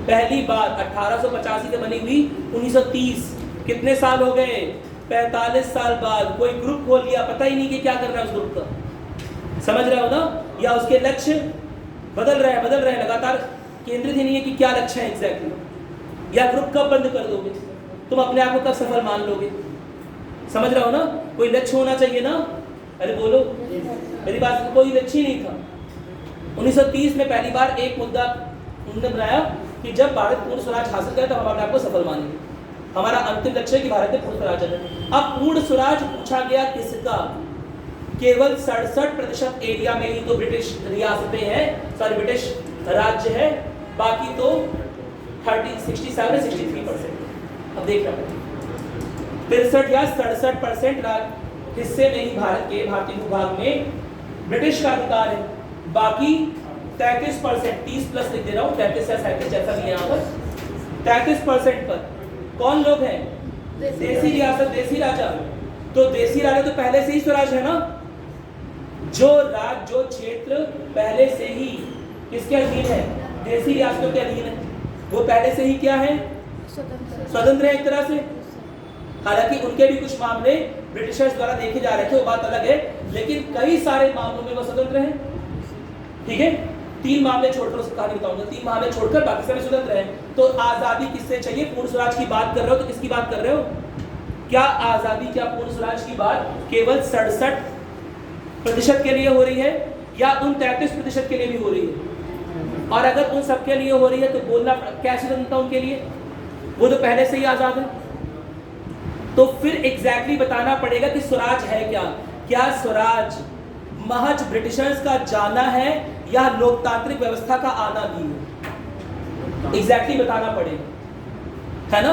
A: पहली बार 1885 से बनी हुई 1930, कितने साल हो गए, 45 साल बाद कोई ग्रुप खोल लिया, पता ही नहीं कि क्या कर रहा है उस ग्रुप का, समझ रहे हो ना, या उसके लक्ष्य बदल रहे हैं लगातार, केंद्रित ही नहीं है कि क्या लक्ष्य है एग्जैक्टली, या ग्रुप कब बंद कर दोगे, तुम अपने आप को कब सफल मान लोगे, समझ रहे हो ना, कोई लक्ष्य होना चाहिए ना। अरे बोलो, मेरी बात, कोई लक्ष्य नहीं था। 1930 में पहली बार एक मुद्दा उन्होंने बनाया कि जब भारत पूर्ण स्वराज हासिल करे तब हम अपने आप को सफल मानेंगे, हमारा अंतिम लक्ष्य है कि भारत में पूर्ण स्वराज है। अब पूर्ण स्वराज पूछा गया किसका, केवल 67% एरिया में ही तो ब्रिटिश रियासतें हैं, सॉरी ब्रिटिश राज्य है, बाकी तो 67-63%। अब देख रहा हूँ 63 या 67% हिस्से में ही भारत के भारतीय भूभाग में ब्रिटिश का अधिकार है, बाकी 33%, 30 प्लस लिख दे रहा हूँ, 33 या 37 जैसा भी यहाँ पर, 33% पर कौन लोग हैं, देसी रियासत, देसी राजा। तो देसी राजा तो पहले से ही स्वराज है ना, जो क्षेत्र पहले से ही किसके अधीन है, देसी रियासतों के अधीन है, वो पहले से ही क्या है, स्वतंत्र है एक तरह से। हालांकि उनके भी कुछ मामले ब्रिटिशर्स द्वारा देखे जा रहे थे, वो बात अलग है, लेकिन कई सारे मामलों में वो स्वतंत्र हैं, ठीक है। 3 मामले छोड़कर, उसकी कहानी बताऊंगा, 3 मामले छोड़कर बाकी सभी स्वतंत्र हैं। तो आजादी किससे चाहिए, पूर्ण स्वराज की बात कर रहे हो तो किसकी बात कर रहे हो, क्या आजादी, क्या पूर्ण स्वराज की बात केवल 67% के लिए हो रही है या उन 33% के लिए भी हो रही है? और अगर उन सबके लिए हो रही है तो बोलना कैसे बनता उनके लिए, वो तो पहले से ही आजाद है। तो फिर एग्जैक्टली बताना पड़ेगा कि स्वराज है क्या स्वराज महज ब्रिटिशर्स का जाना है या लोकतांत्रिक व्यवस्था का आना भी है, एग्जैक्टली बताना पड़ेगा, है ना,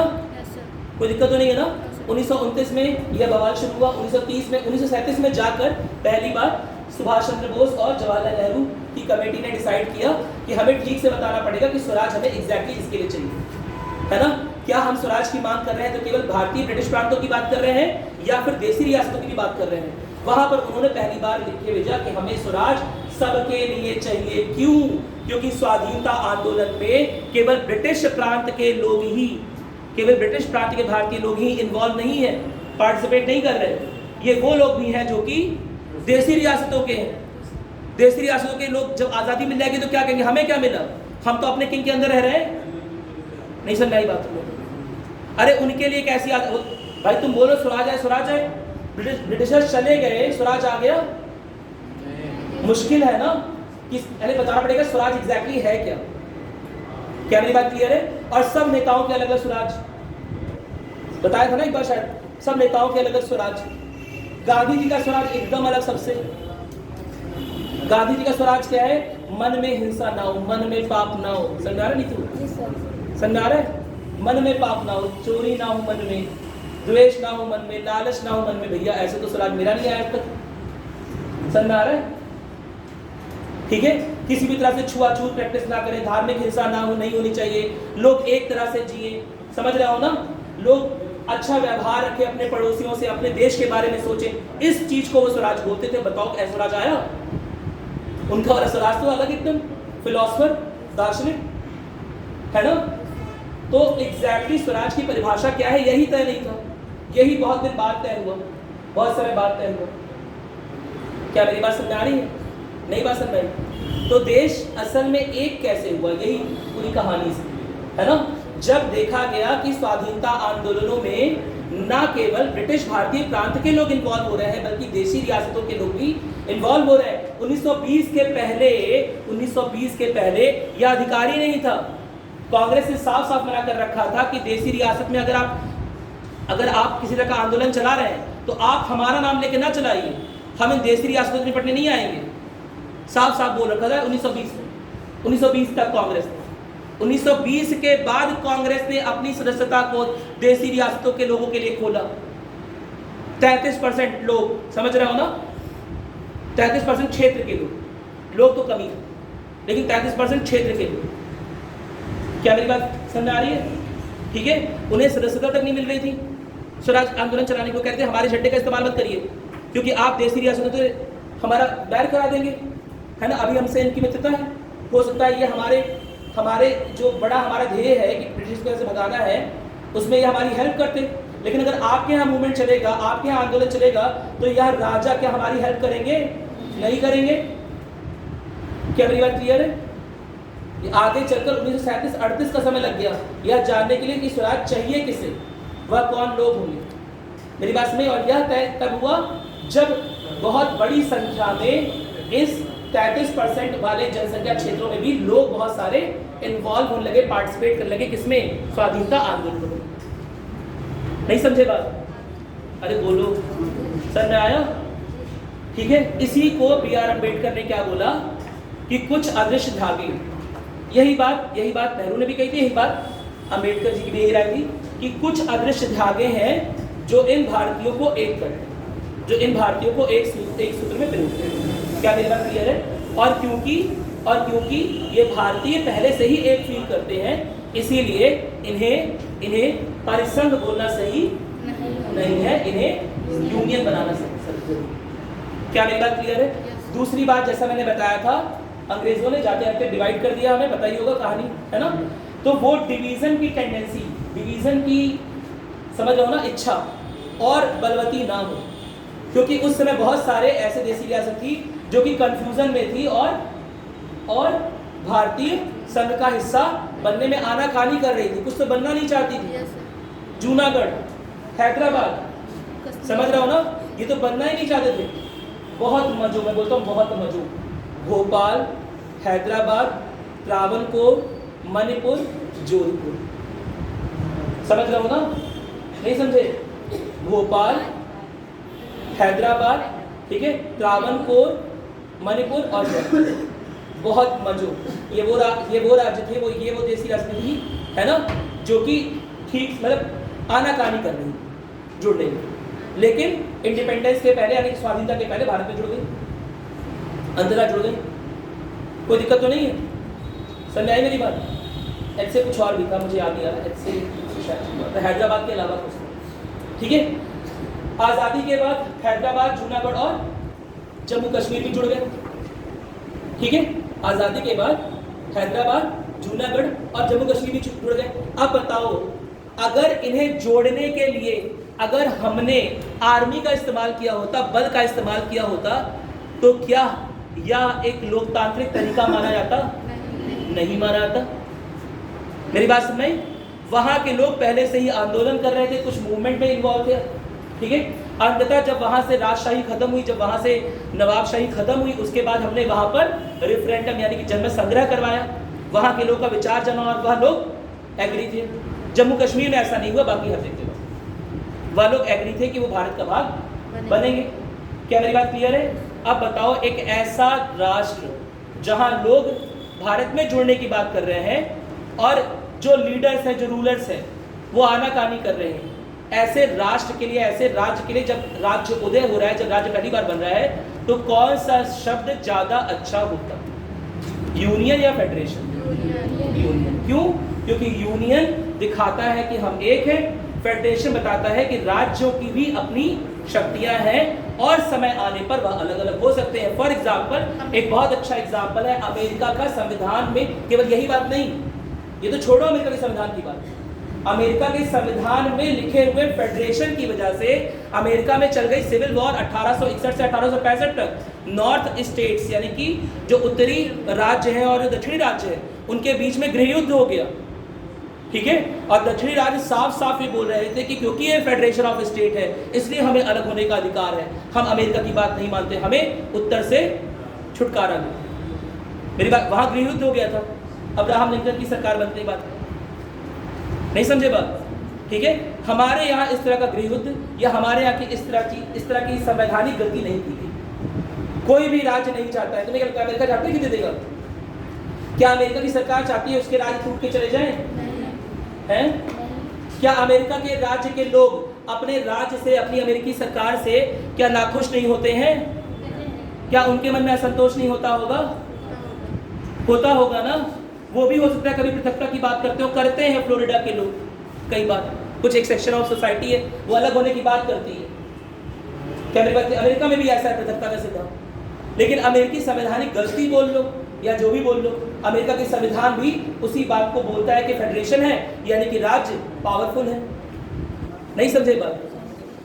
A: कोई दिक्कत तो नहीं है ना। 1929 में यह बवाल शुरू हुआ, 1930 में, 1937 में जाकर पहली बार सुभाष चंद्र बोस और जवाहरलाल नेहरू की कमेटी ने डिसाइड किया कि हमें ठीक से बताना पड़ेगा कि स्वराज हमें एग्जैक्टली इसके लिए चाहिए, है ना। क्या हम स्वराज की मांग कर रहे हैं तो केवल भारतीय ब्रिटिश प्रांतों की बात कर रहे हैं या फिर देसी रियासतों की भी बात कर रहे हैं? वहां पर उन्होंने पहली बार लिख के भेजा कि हमें स्वराज सबके लिए चाहिए। क्यों? क्योंकि स्वाधीनता आंदोलन में केवल ब्रिटिश प्रांत के लोग ही, केवल ब्रिटिश प्रांत के भारतीय लोग ही इन्वॉल्व नहीं है, पार्टिसिपेट नहीं कर रहे। ये वो लोग भी हैं जो कि देसी रियासतों के हैं। देसी रियासतों के लोग जब आज़ादी मिल जाएगी तो क्या कहेंगे, हमें क्या मिला, हम तो अपने किंग के अंदर रह रहे हैं। नहीं समझ आई बात तुमको? अरे उनके लिए कैसी भाई तुम बोलो स्वराज है, स्वराज है, ब्रिटिशर्स चले गए, स्वराज आ गया, मुश्किल है ना। कि पहले बताना पड़ेगा स्वराज एग्जैक्टली है क्या। क्या मेरी बात क्लियर है? और सब नेताओं के अलग अलग स्वराज बताया था ना एक बार शायद, सब नेताओं के अलग अलग स्वराज। गांधी जी का स्वराज एकदम अलग सबसे। गांधी जी का स्वराज क्या है? मन में हिंसा ना हो, मन में पाप ना हो। समझ आ रहा नहीं तू? समझ आ रहा है? मन में पाप ना हो, चोरी ना हो मन में, द्वेष ना हो मन में, लालच ना हो मन में। भैया ऐसे तो स्वराज मेरा नहीं आया आज तक। समझ आ रहा है? ठीक है, किसी भी तरह से छुआछूत प्रैक्टिस ना करें, धार्मिक हिंसा ना हो, नहीं होनी चाहिए, लोग एक तरह से जिए। समझ रहे हो ना? लोग अच्छा व्यवहार रखें अपने पड़ोसियों से, अपने देश के बारे में सोचें। इस चीज को वो स्वराज बोलते थे। बताओ ऐसा स्वराज आया? उनका वाला स्वराज तो अलग एकदम, फिलोसफर, दार्शनिक, है ना। तो एग्जैक्टली स्वराज की परिभाषा क्या है यही तय नहीं था, यही बहुत दिन बाद तय हुआ, बहुत समय बाद तय हुआ। क्या मेरी बात समझ आ रही है? नहीं बात समझ आई? तो देश असल में एक कैसे हुआ, यही पूरी कहानी से, है ना। जब देखा गया कि स्वाधीनता आंदोलनों में ना केवल ब्रिटिश भारतीय प्रांत के लोग इन्वॉल्व हो रहे हैं बल्कि देशी रियासतों के लोग भी इन्वॉल्व हो रहे हैं। 1920 के पहले यह अधिकार ही नहीं था। कांग्रेस ने साफ साफ मना कर रखा था कि देशी रियासत में अगर आप किसी तरह का आंदोलन चला रहे हैं तो आप हमारा नाम लेके ना चलाइए, हम इन देशी रियासतों से निपटने नहीं आएंगे। साफ साफ बोल रखा था 1920 तक कांग्रेस ने। 1920 के बाद कांग्रेस ने अपनी सदस्यता को देसी रियासतों के लोगों के लिए खोला। 33% लोग, समझ रहे हो ना, 33% क्षेत्र के लोग तो कमी है, लेकिन 33% क्षेत्र के लोग। क्या मेरी बात समझ आ रही है? ठीक है, उन्हें सदस्यता तक नहीं मिल रही थी। स्वराज आंदोलन चलाने को कहते हैं हमारे झंडे का इस्तेमाल मत करिए, क्योंकि आप देसी रियासतों से हमारा बैर करा देंगे, है ना। अभी हमसे इनकी मित्रता है, हो सकता है ये हमारे जो बड़ा हमारा ध्येय है कि ब्रिटिश को से भगाना है, उसमें ये हमारी हेल्प करते। लेकिन अगर आपके यहाँ मूवमेंट चलेगा, आपके यहाँ आंदोलन चलेगा, तो यह राजा क्या हमारी हेल्प करेंगे? नहीं करेंगे। क्या मेरी बात क्लियर है? ये आगे चलकर 1937-38 का समय लग गया यह जानने के लिए कि स्वराज चाहिए किसे, वह कौन लोग होंगे। मेरी बात में, और यह तय तब हुआ जब बहुत बड़ी संख्या में इस 33% वाले जनसंख्या क्षेत्रों में भी लोग बहुत सारे इन्वॉल्व होने लगे, पार्टिसिपेट करने लगे। किसमें? स्वाधीनता आंदोलन में। नहीं समझे बात? अरे बोलो, सर में आया? ठीक है, इसी को B.R. अम्बेडकर ने क्या बोला कि कुछ अदृश्य धागे, यही बात नेहरू ने भी कही थी, यही बात अम्बेडकर जी की भी यही राय थी कि कुछ अदृश्य धागे हैं जो इन भारतीयों को एक करते हैं, जो इन भारतीयों को एक सूत्र में पिरोते हैं। क्या मेरी बात क्लियर है? और क्योंकि ये भारतीय पहले से ही एक फील करते हैं, इसीलिए इन्हें परिसंघ बोलना सही नहीं है, इन्हें यूनियन बनाना सही। क्या मेरी बात क्लियर है? दूसरी बात, जैसा मैंने बताया था, अंग्रेजों ने जाते जाते डिवाइड कर दिया, हमें पता ही होगा कहानी, है ना। तो वो डिवीजन की टेंडेंसी, डिवीजन की, समझ रहे हो ना, इच्छा और बलवती ना हो, क्योंकि उस समय बहुत सारे ऐसे देसी रियासत थी जो कि कंफ्यूजन में थी और भारतीय संघ का हिस्सा बनने में आनाकानी कर रही थी, कुछ तो बनना नहीं चाहती थी। जूनागढ़, हैदराबाद, समझ रहे हो ना, ये तो बनना ही नहीं चाहते थे। बहुत मजो, मैं बोलता हूँ बहुत मजो, भोपाल, हैदराबाद, त्रावणकोर, मणिपुर, जोधपुर, समझ रहे हो ना? नहीं समझे? भोपाल, हैदराबाद, ठीक है, त्रावणकोर, मणिपुर और जोधपुर, बहुत मजो। ये वो राज्य थे, ये वो देसी राजनीति थी, है ना, जो कि ठीक मतलब आनाकानी कर रही जुड़ने में, लेकिन इंडिपेंडेंस के पहले यानी स्वाधीनता के पहले भारत में जुड़ गई, अंतरराष्ट्र जुड़ गई, कोई दिक्कत तो नहीं है। समझ आई मेरी बात? ऐसे कुछ और भी था, मुझे याद नहीं आ रहा, ऐसे हैदराबाद के अलावा कुछ, ठीक है। आज़ादी के बाद हैदराबाद, जूनागढ़ और जम्मू कश्मीर भी जुड़ गए, ठीक है। आज़ादी के बाद हैदराबाद, जूनागढ़ और जम्मू कश्मीर भी जुड़ गए। अब बताओ, अगर इन्हें जोड़ने के लिए अगर हमने आर्मी का इस्तेमाल किया होता, बल का इस्तेमाल किया होता, तो क्या यह एक लोकतांत्रिक तरीका माना जाता? नहीं माना जाता। मेरी बात समझ में? वहां के लोग पहले से ही आंदोलन कर रहे थे, कुछ मूवमेंट में इन्वॉल्व थे, ठीक है। अंततः जब वहां से राजशाही खत्म हुई, जब वहां से नवाबशाही खत्म हुई, उसके बाद हमने वहां पर रेफरेंडम यानी कि जनमत संग्रह करवाया, वहां के लोग का विचार जमा और वह लोग एग्री थे। जम्मू कश्मीर में ऐसा नहीं हुआ, बाकी हर जगह वह लोग एग्री थे कि वो भारत का भाग बनेंगे। क्या मेरी बात क्लियर है? अब बताओ, एक ऐसा राष्ट्र जहां लोग भारत में जुड़ने की बात कर रहे हैं और जो लीडर्स हैं, जो रूलर्स हैं, वो आनाकानी कर रहे हैं, ऐसे राष्ट्र के लिए, ऐसे राज्य के लिए, जब राज्य उदय हो रहा है, जब राज्य पहली बार बन रहा है, तो कौन सा शब्द ज्यादा अच्छा होता? यूनियन या फेडरेशन? यूनियन। क्यों? क्योंकि यूनियन दिखाता है कि हम एक हैं, फेडरेशन बताता है कि राज्यों की भी अपनी शक्तियां हैं और समय आने पर वह अलग अलग हो सकते हैं। फॉर एग्जाम्पल, एक बहुत अच्छा एग्जाम्पल है अमेरिका का संविधान में। केवल यही बात नहीं, ये तो छोड़ो अमेरिका के संविधान की बात, अमेरिका के संविधान में लिखे हुए फेडरेशन की वजह से अमेरिका में चल गई सिविल वॉर 1861 से 1865 तक। नॉर्थ स्टेट्स यानी कि जो उत्तरी राज्य हैं और जो दक्षिणी राज्य हैं, उनके बीच में गृह युद्ध हो गया, ठीक है। और दक्षिणी राज्य साफ साफ ये बोल रहे थे कि क्योंकि ये फेडरेशन ऑफ स्टेट है, इसलिए हमें अलग होने का अधिकार है, हम अमेरिका की बात नहीं मानते, हमें उत्तर से छुटकारा दो। मेरी बात, वहां गृह युद्ध हो गया था, अब्राहम लिंकन की सरकार बनने की बात, नहीं समझे बात, ठीक है। हमारे यहाँ इस तरह का गृह युद्ध या हमारे यहाँ की इस तरह की संवैधानिक गलती नहीं की गई। कोई भी राज्य नहीं चाहता है, तुम्हें क्या लगता है अमेरिका चाहता है कि दे देगा? क्या अमेरिका की सरकार चाहती है उसके राज्य टूट के चले जाएं? हैं? क्या अमेरिका के राज्य के लोग अपने राज्य से, अपनी अमेरिकी सरकार से क्या नाखुश नहीं होते हैं? क्या उनके मन में असंतोष नहीं होता होगा? होता होगा ना। वो भी हो सकता है कभी पृथकता की बात करते हो, करते हैं फ्लोरिडा के लोग कई बार, कुछ एक सेक्शन ऑफ सोसाइटी है वो अलग होने की बात करती है। क्या मेरी बात, अमेरिका में भी ऐसा है पृथकता का सिद्धांत। लेकिन अमेरिकी संवैधानिक गलती बोल लो या जो भी बोल लो, अमेरिका के संविधान भी उसी बात को बोलता है कि फेडरेशन है यानी कि राज्य पावरफुल है। नहीं समझे बात?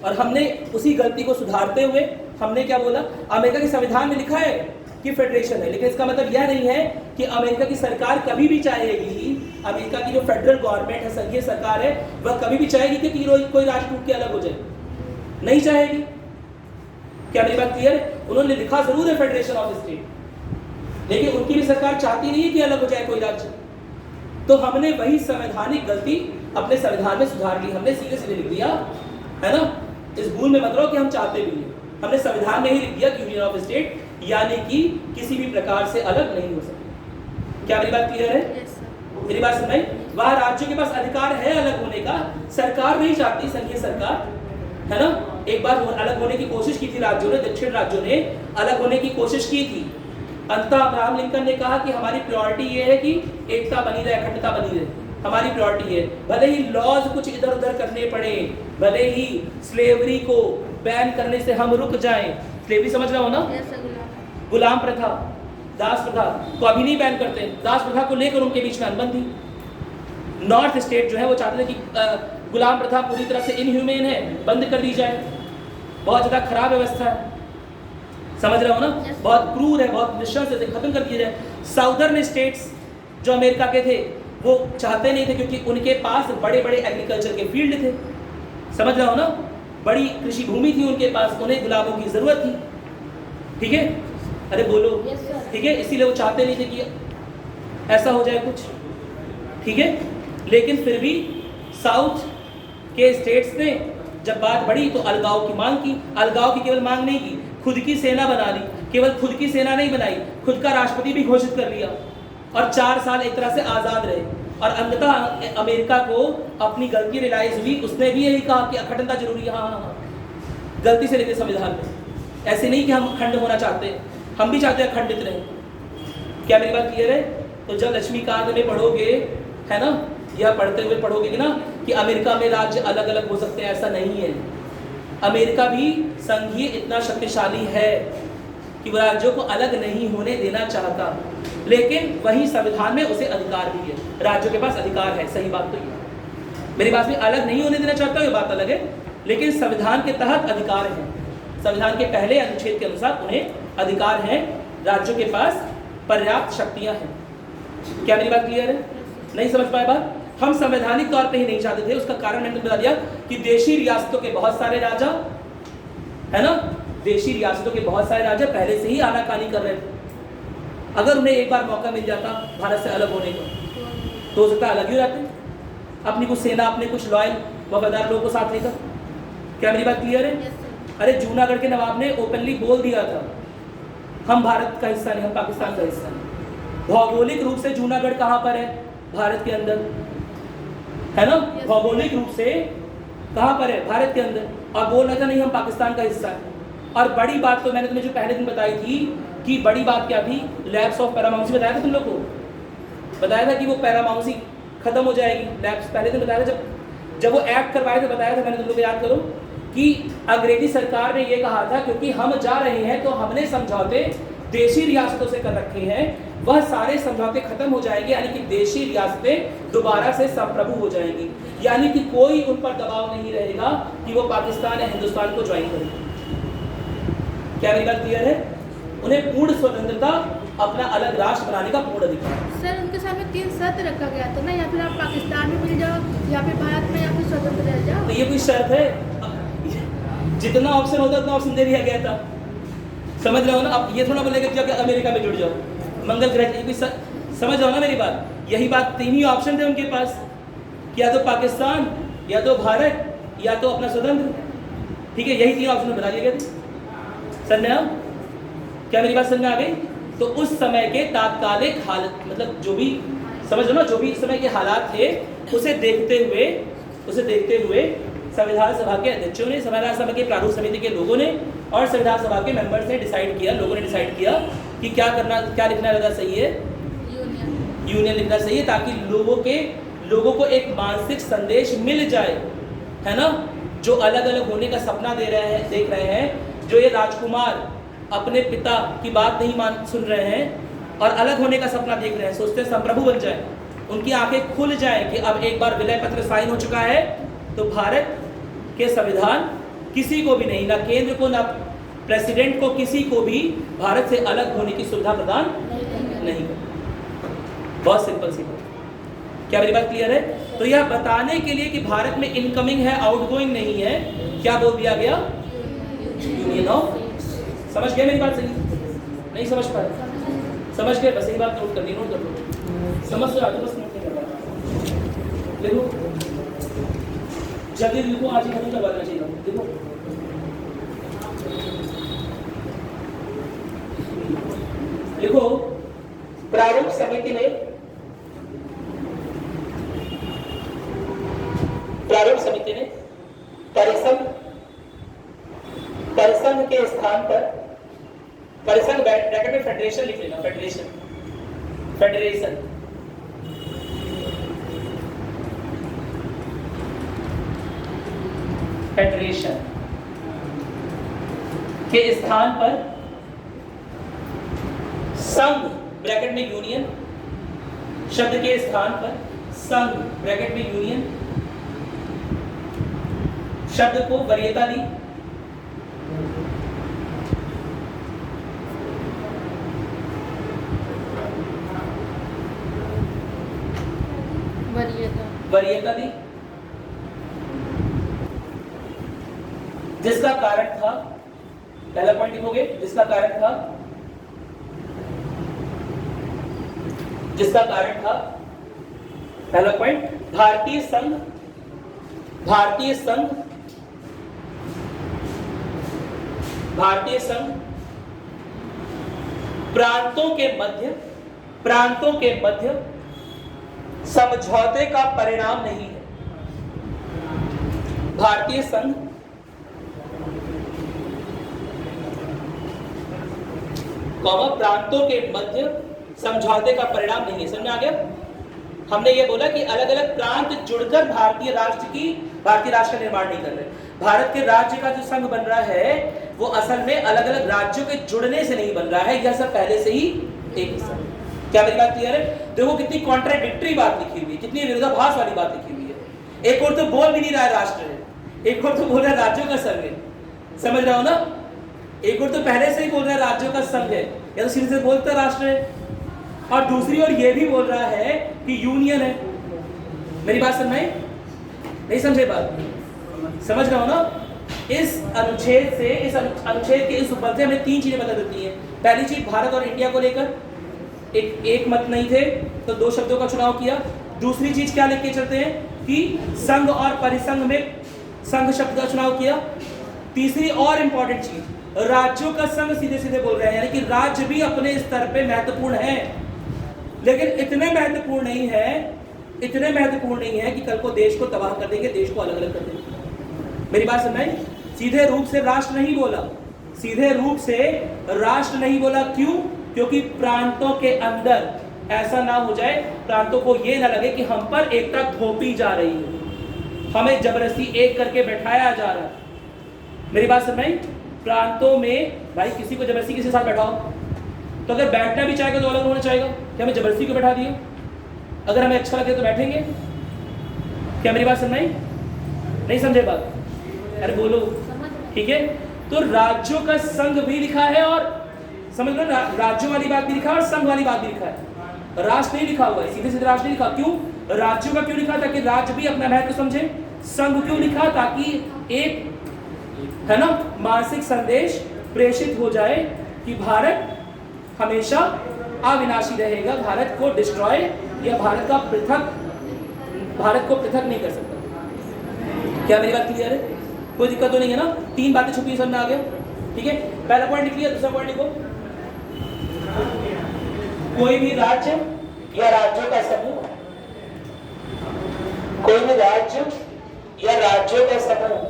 A: और हमने उसी गलती को सुधारते हुए हमने क्या बोला, अमेरिका के संविधान में लिखा है कि फेडरेशन है, लेकिन इसका मतलब यह नहीं है कि अमेरिका की सरकार कभी भी चाहेगी, अमेरिका की जो फेडरल गवर्नमेंट है, संघीय सरकार है, वह कभी भी चाहेगी कि कोई राज्य टूट के अलग हो जाए। नहीं चाहेगी। क्या मेरी बात क्लियर है? उन्होंने लिखा जरूर है फेडरेशन ऑफ स्टेट, लेकिन उनकी भी सरकार चाहती नहीं है कि अलग हो जाए कोई राज्य। तो हमने वही संवैधानिक गलती अपने संविधान में सुधार ली। हमने सीधे सीधे लिख दिया, है ना, इस भूल में मत रहो कि हम चाहते भी नहीं, हमने संविधान में ही लिख दिया कि यूनियन ऑफ स्टेट यानी कि किसी भी प्रकार से अलग नहीं हो सकते। क्या मेरी बात क्लियर है? मेरी बात सुनाई? वह राज्यों के पास अधिकार है अलग होने का, सरकार नहीं चाहती, संघीय सरकार, है ना। एक बार अलग होने की कोशिश की थी राज्यों ने, दक्षिण राज्यों ने अलग होने की कोशिश की थी। अंततः अब्राहम लिंकन ने कहा कि हमारी प्रायोरिटी ये है कि एकता बनी रहे, अखंडता बनी रहे, हमारी प्रायोरिटी है। भले ही लॉज कुछ इधर उधर करने पड़े, भले ही स्लेवरी को बैन करने से हम रुक जाएं। स्लेवरी समझ रहे हो ना? गुलाम प्रथा, दास प्रथा को अभी नहीं बैन करते। दास प्रथा को लेकर उनके बीच में अनबन थी। नॉर्थ स्टेट जो है वो चाहते थे कि गुलाम प्रथा पूरी तरह से इनह्यूमेन है, बंद कर दी जाए, बहुत ज़्यादा खराब व्यवस्था है, समझ रहे हो ना, बहुत क्रूर है, बहुत निश्चय से खत्म कर दिया जाए। साउदर्न स्टेट्स जो अमेरिका के थे वो चाहते नहीं थे, क्योंकि उनके पास बड़े बड़े एग्रीकल्चर के फील्ड थे, समझ रहे हो ना, बड़ी कृषि भूमि थी उनके पास, उन्हें गुलामों की जरूरत थी। ठीक है, अरे बोलो, ठीक है, इसीलिए वो चाहते नहीं थे कि ऐसा हो जाए कुछ। ठीक है, लेकिन फिर भी साउथ के स्टेट्स ने जब बात बढ़ी तो अलगाव की मांग की। अलगाव की केवल मांग नहीं की, खुद की सेना बना ली। केवल खुद की सेना नहीं बनाई, खुद का राष्ट्रपति भी घोषित कर लिया और 4 साल एक तरह से आज़ाद रहे। और अंततः अमेरिका को अपनी गलती रियलाइज हुई, उसने भी यही कहा कि अखंडता जरूरी है। हाँ, गलती से लिखे संविधान में, ऐसे नहीं कि हम अखंड होना चाहते, हम भी चाहते हैं अखंडित रहे। क्या मेरी बात क्लियर है? तो जब लक्ष्मीकांत में पढ़ोगे, है ना, यह पढ़ते हुए पढ़ोगे ना कि अमेरिका में राज्य अलग अलग हो सकते हैं, ऐसा नहीं है। अमेरिका भी संघीय इतना शक्तिशाली है कि वह राज्यों को अलग नहीं होने देना चाहता, लेकिन वही संविधान में उसे अधिकार भी है, राज्यों के पास अधिकार है। सही बात तो ये, मेरी बात में अलग नहीं होने देना चाहता, ये बात अलग है, लेकिन संविधान के तहत अधिकार है। संविधान के पहले अनुच्छेद के अनुसार उन्हें अधिकार है, राज्यों के पास पर्याप्त शक्तियां हैं। क्या मेरी बात क्लियर है? नहीं समझ पाए बात? हम संवैधानिक तौर पे ही नहीं चाहते थे, उसका कारण मैंने बता दिया कि देशी रियासतों के बहुत सारे राजा, है ना, देशी रियासतों के बहुत सारे राजा पहले से ही आनाकानी कर रहे थे। अगर उन्हें एक बार मौका मिल जाता भारत से अलग होने का तो हो सकता है अलग ही रहते, अपनी कुछ सेना, अपने कुछ लॉयल वफादार लोगों को साथ लेकर। क्या मेरी बात क्लियर है? अरे जूनागढ़ के नवाब ने ओपनली बोल दिया था, हम भारत का हिस्सा नहीं, हम पाकिस्तान का हिस्सा नहीं। भौगोलिक रूप से जूनागढ़ कहाँ पर है? भारत के अंदर, है ना, भौगोलिक रूप से कहाँ पर है? भारत के अंदर। और बोल रहा था नहीं, हम पाकिस्तान का हिस्सा है। और बड़ी बात तो मैंने तुम्हें जो पहले दिन बताई थी कि बड़ी बात क्या थी, लैप्स ऑफ पैरामाउंसी बताया था तुम लोग को, बताया था कि वो पैरामाउंसी खत्म हो जाएगी। लैप्स पहले दिन बताया था, जब वो एक्ट करवाए थे बताया था मैंने, तुम लोग याद करो कि अंग्रेजी सरकार ने ये कहा था क्योंकि हम जा रहे हैं तो हमने समझौते देशी रियासतों से कर रखे हैं, वह सारे समझौते खत्म हो जाएंगे, यानी कि देशी रियासतें दोबारा से संप्रभु हो जाएंगी, यानी कि कोई उन पर दबाव नहीं रहेगा कि वो पाकिस्तान या हिंदुस्तान को ज्वाइन करें। क्या मेरी बात क्लियर है? उन्हें पूर्ण स्वतंत्रता, अपना अलग राष्ट्र बनाने का पूर्ण अधिकार।
B: सर उनके सामने 3 शर्त रखा गया था ना, या फिर आप पाकिस्तान में मिल जाओ, या फिर भारत में, या फिर स्वतंत्र रह जाओ।
A: तो ये कोई शर्त है? जितना ऑप्शन होता उतना ऑप्शन दे दिया गया था, समझ रहे हो ना। अब ये थोड़ा बोलेगा कि अमेरिका में जुड़ जाओ, मंगल ग्रह, ये समझ रहे हो ना मेरी बात? यही बात, 3 ही ऑप्शन थे उनके पास, या तो पाकिस्तान, या तो भारत, या तो अपना स्वतंत्र। ठीक है, यही 3 ऑप्शन बता दिए गए थे। समझ में? क्या मेरी बात समझ में आ गई? तो उस समय के तात्कालिक हालत, मतलब जो भी समझ लो ना, जो भी इस समय के हालात थे उसे देखते हुए संविधान सभा के अध्यक्षों ने, संविधान सभा के प्रारूप समिति के लोगों ने और संविधान सभा के मेंबर्स ने डिसाइड किया कि क्या लिखना ज़्यादा सही है, यूनियन लिखना सही है, ताकि लोगों को एक मानसिक संदेश मिल जाए, है ना, जो अलग अलग होने का सपना देख रहे हैं, जो ये राजकुमार अपने पिता की बात नहीं सुन रहे हैं और अलग होने का सपना देख रहे हैं, सोचते हैं संप्रभु बन जाए, उनकी आंखें खुल जाए कि अब एक बार विलय पत्र साइन हो चुका है तो भारत के संविधान किसी को भी नहीं, ना केंद्र को ना प्रेसिडेंट को, किसी को भी भारत से अलग होने की सुविधा प्रदान नहीं कर। बहुत सिंपल सी बात, क्या मेरी बात क्लियर है? तो यह बताने के लिए कि भारत में इनकमिंग है, आउटगोइंग नहीं है, क्या बोल दिया गया? Union of. समझ गए मेरी बात? सही नहीं समझ पाए? समझ गए? बस यही बात नोट कर ली, नोट कर लो, समझ तो आगे, बस नोट नहीं कर रहा। देखो जल्दी लिखो, आज ही खत्म करवाना चाहिए। देखो लिखो, प्रारूप समिति ने परिसंघ के स्थान पर, परिसंघ ब्रैकेट में फेडरेशन लिख लेना, फेडरेशन के स्थान पर संघ ब्रैकेट में यूनियन शब्द के स्थान पर संघ ब्रैकेट में यूनियन शब्द को वरीयता दी, वरीयता दी, जिसका कारण था, पहला पॉइंट लिखोगे, जिसका कारण था पहला पॉइंट, भारतीय संघ प्रांतों के मध्य समझौते का परिणाम नहीं है। भारतीय संघ प्रांतों के मध्य समझौते का परिणाम नहीं है। समझ आ गया? हमने ये बोला कि अलग अलग प्रांत जुड़कर भारतीय राष्ट्र का निर्माण नहीं कर रहे। भारत के राज्य का जो संघ बन रहा है वो असल में अलग अलग राज्यों के जुड़ने से नहीं बन रहा है, यह सब पहले से ही एक हिस्सा। क्या मेरी बात क्लियर है? देखो कितनी कॉन्ट्राडिक्टरी बात लिखी हुई है, कितनी विरोधाभास वाली बात लिखी हुई है। एक और तो बोल भी नहीं रहा है राष्ट्र है, एक और तो बोल रहा है राज्यों का संघ है। समझ रहे हो ना? एक और तो पहले से ही बोल रहा है राज्यों का संघ है, या तो सीधे से बोलता राष्ट्र है, और दूसरी ओर ये भी बोल रहा है कि यूनियन है। मेरी बात समझ में नहीं समझे? बात समझ रहे हो ना? इस अनुच्छेद के इस उपबंध से हमें तीन चीजें बता देती हैं। पहली चीज, भारत और इंडिया को लेकर एक मत नहीं थे तो दो शब्दों का चुनाव किया। दूसरी चीज क्या लिख के चलते हैं कि संघ और परिसंघ में संघ शब्द का चुनाव किया। तीसरी और इंपॉर्टेंट चीज, राज्यों का संघ सीधे सीधे बोल रहे हैं, यानी कि राज्य भी अपने स्तर पे महत्वपूर्ण है, लेकिन इतने महत्वपूर्ण नहीं है कि कल को देश को तबाह कर देंगे, देश को अलग अलग कर देंगे। मेरी बात समझ में? सीधे रूप से राष्ट्र नहीं बोला। क्यों? क्योंकि प्रांतों के अंदर ऐसा ना हो जाए, प्रांतों को ये ना लगे कि हम पर एकता थोपी जा रही है, हमें जबरदस्ती एक करके बैठाया जा रहा है। मेरी बात समझ में? प्रांतों में भाई किसी को जबरदस्ती किसी के साथ बैठाओ तो अगर बैठना भी चाहेगा तो अलग होना चाहेगा। क्या हमें जबरदस्ती को बैठा दिया? अगर हमें अच्छा लगे तो बैठेंगे। क्या मेरी बात समझ में? नहीं समझे बात? अरे बोलो, ठीक है। तो राज्यों का संघ भी लिखा है, और समझ लो राज्यों वाली बात भी लिखा है और संघ वाली बात भी लिखा है। राष्ट्र नहीं लिखा हुआ है, सीधे सीधे राष्ट्र नहीं लिखा। क्यों? राज्यों का क्यों लिखा? ताकि राज्य भी अपना महत्व समझे। संघ क्यों लिखा? ताकि एक, है ना, मानसिक संदेश प्रेषित हो जाए कि भारत हमेशा अविनाशी रहेगा, भारत को डिस्ट्रॉय या भारत को पृथक नहीं कर सकता। क्या मेरी बात क्लियर है? कोई दिक्कत तो नहीं है ना? तीन बातें छुपी समझ में आ गया? ठीक है, पहला पॉइंट लिख लिया, दूसरा पॉइंट लिखो। कोई भी राज्य या राज्यों का समूह, कोई भी राज्य या राज्यों का समूह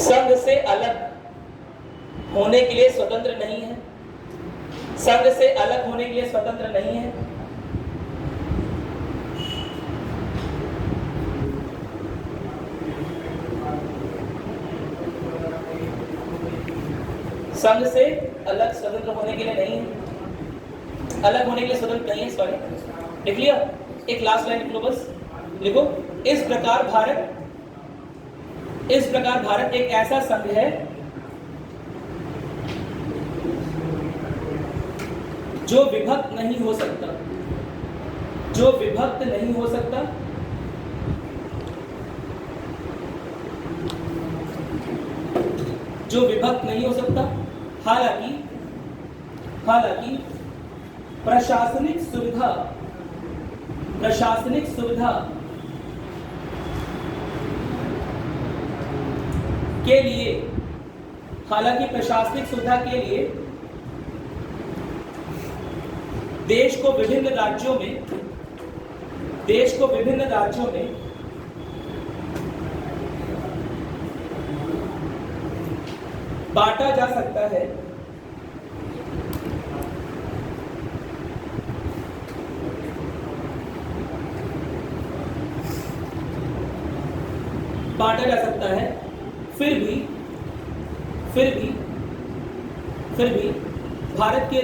A: संघ से अलग होने के लिए स्वतंत्र नहीं है, संघ से अलग होने के लिए स्वतंत्र नहीं है। संघ से अलग स्वतंत्र होने के लिए नहीं है, अलग होने के लिए स्वतंत्र नहीं है, सॉरी लिख लिया। एक लास्ट लाइन लिख लो, बस लिखो, इस प्रकार भारत एक ऐसा संघ है जो विभक्त नहीं हो सकता, जो विभक्त नहीं हो सकता, जो विभक्त नहीं हो सकता। हालांकि प्रशासनिक सुविधा के लिए, हालांकि प्रशासनिक सुविधा के लिए देश को विभिन्न राज्यों में बांटा जा सकता है। बांटा जा सकता है, फिर भी भारत के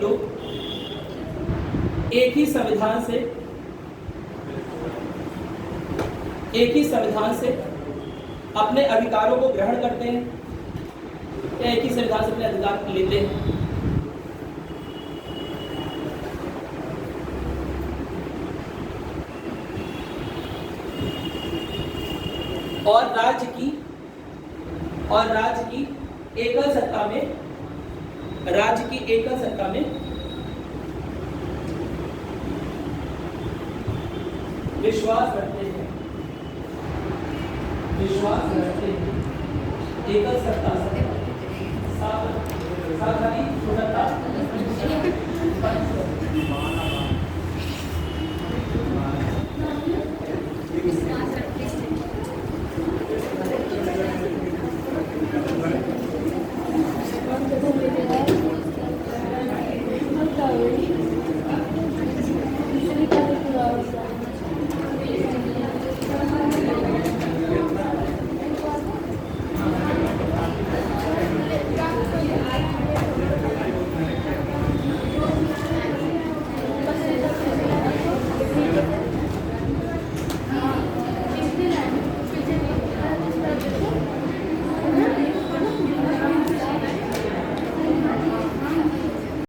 A: लोग एक ही संविधान से अपने अधिकारों को ग्रहण करते हैं, या एक ही संविधान से अपने अधिकार लेते हैं। और राज्य की एकल सत्ता में विश्वास रखते हैं, एकल सत्ता सावधानी स्वतंत्रता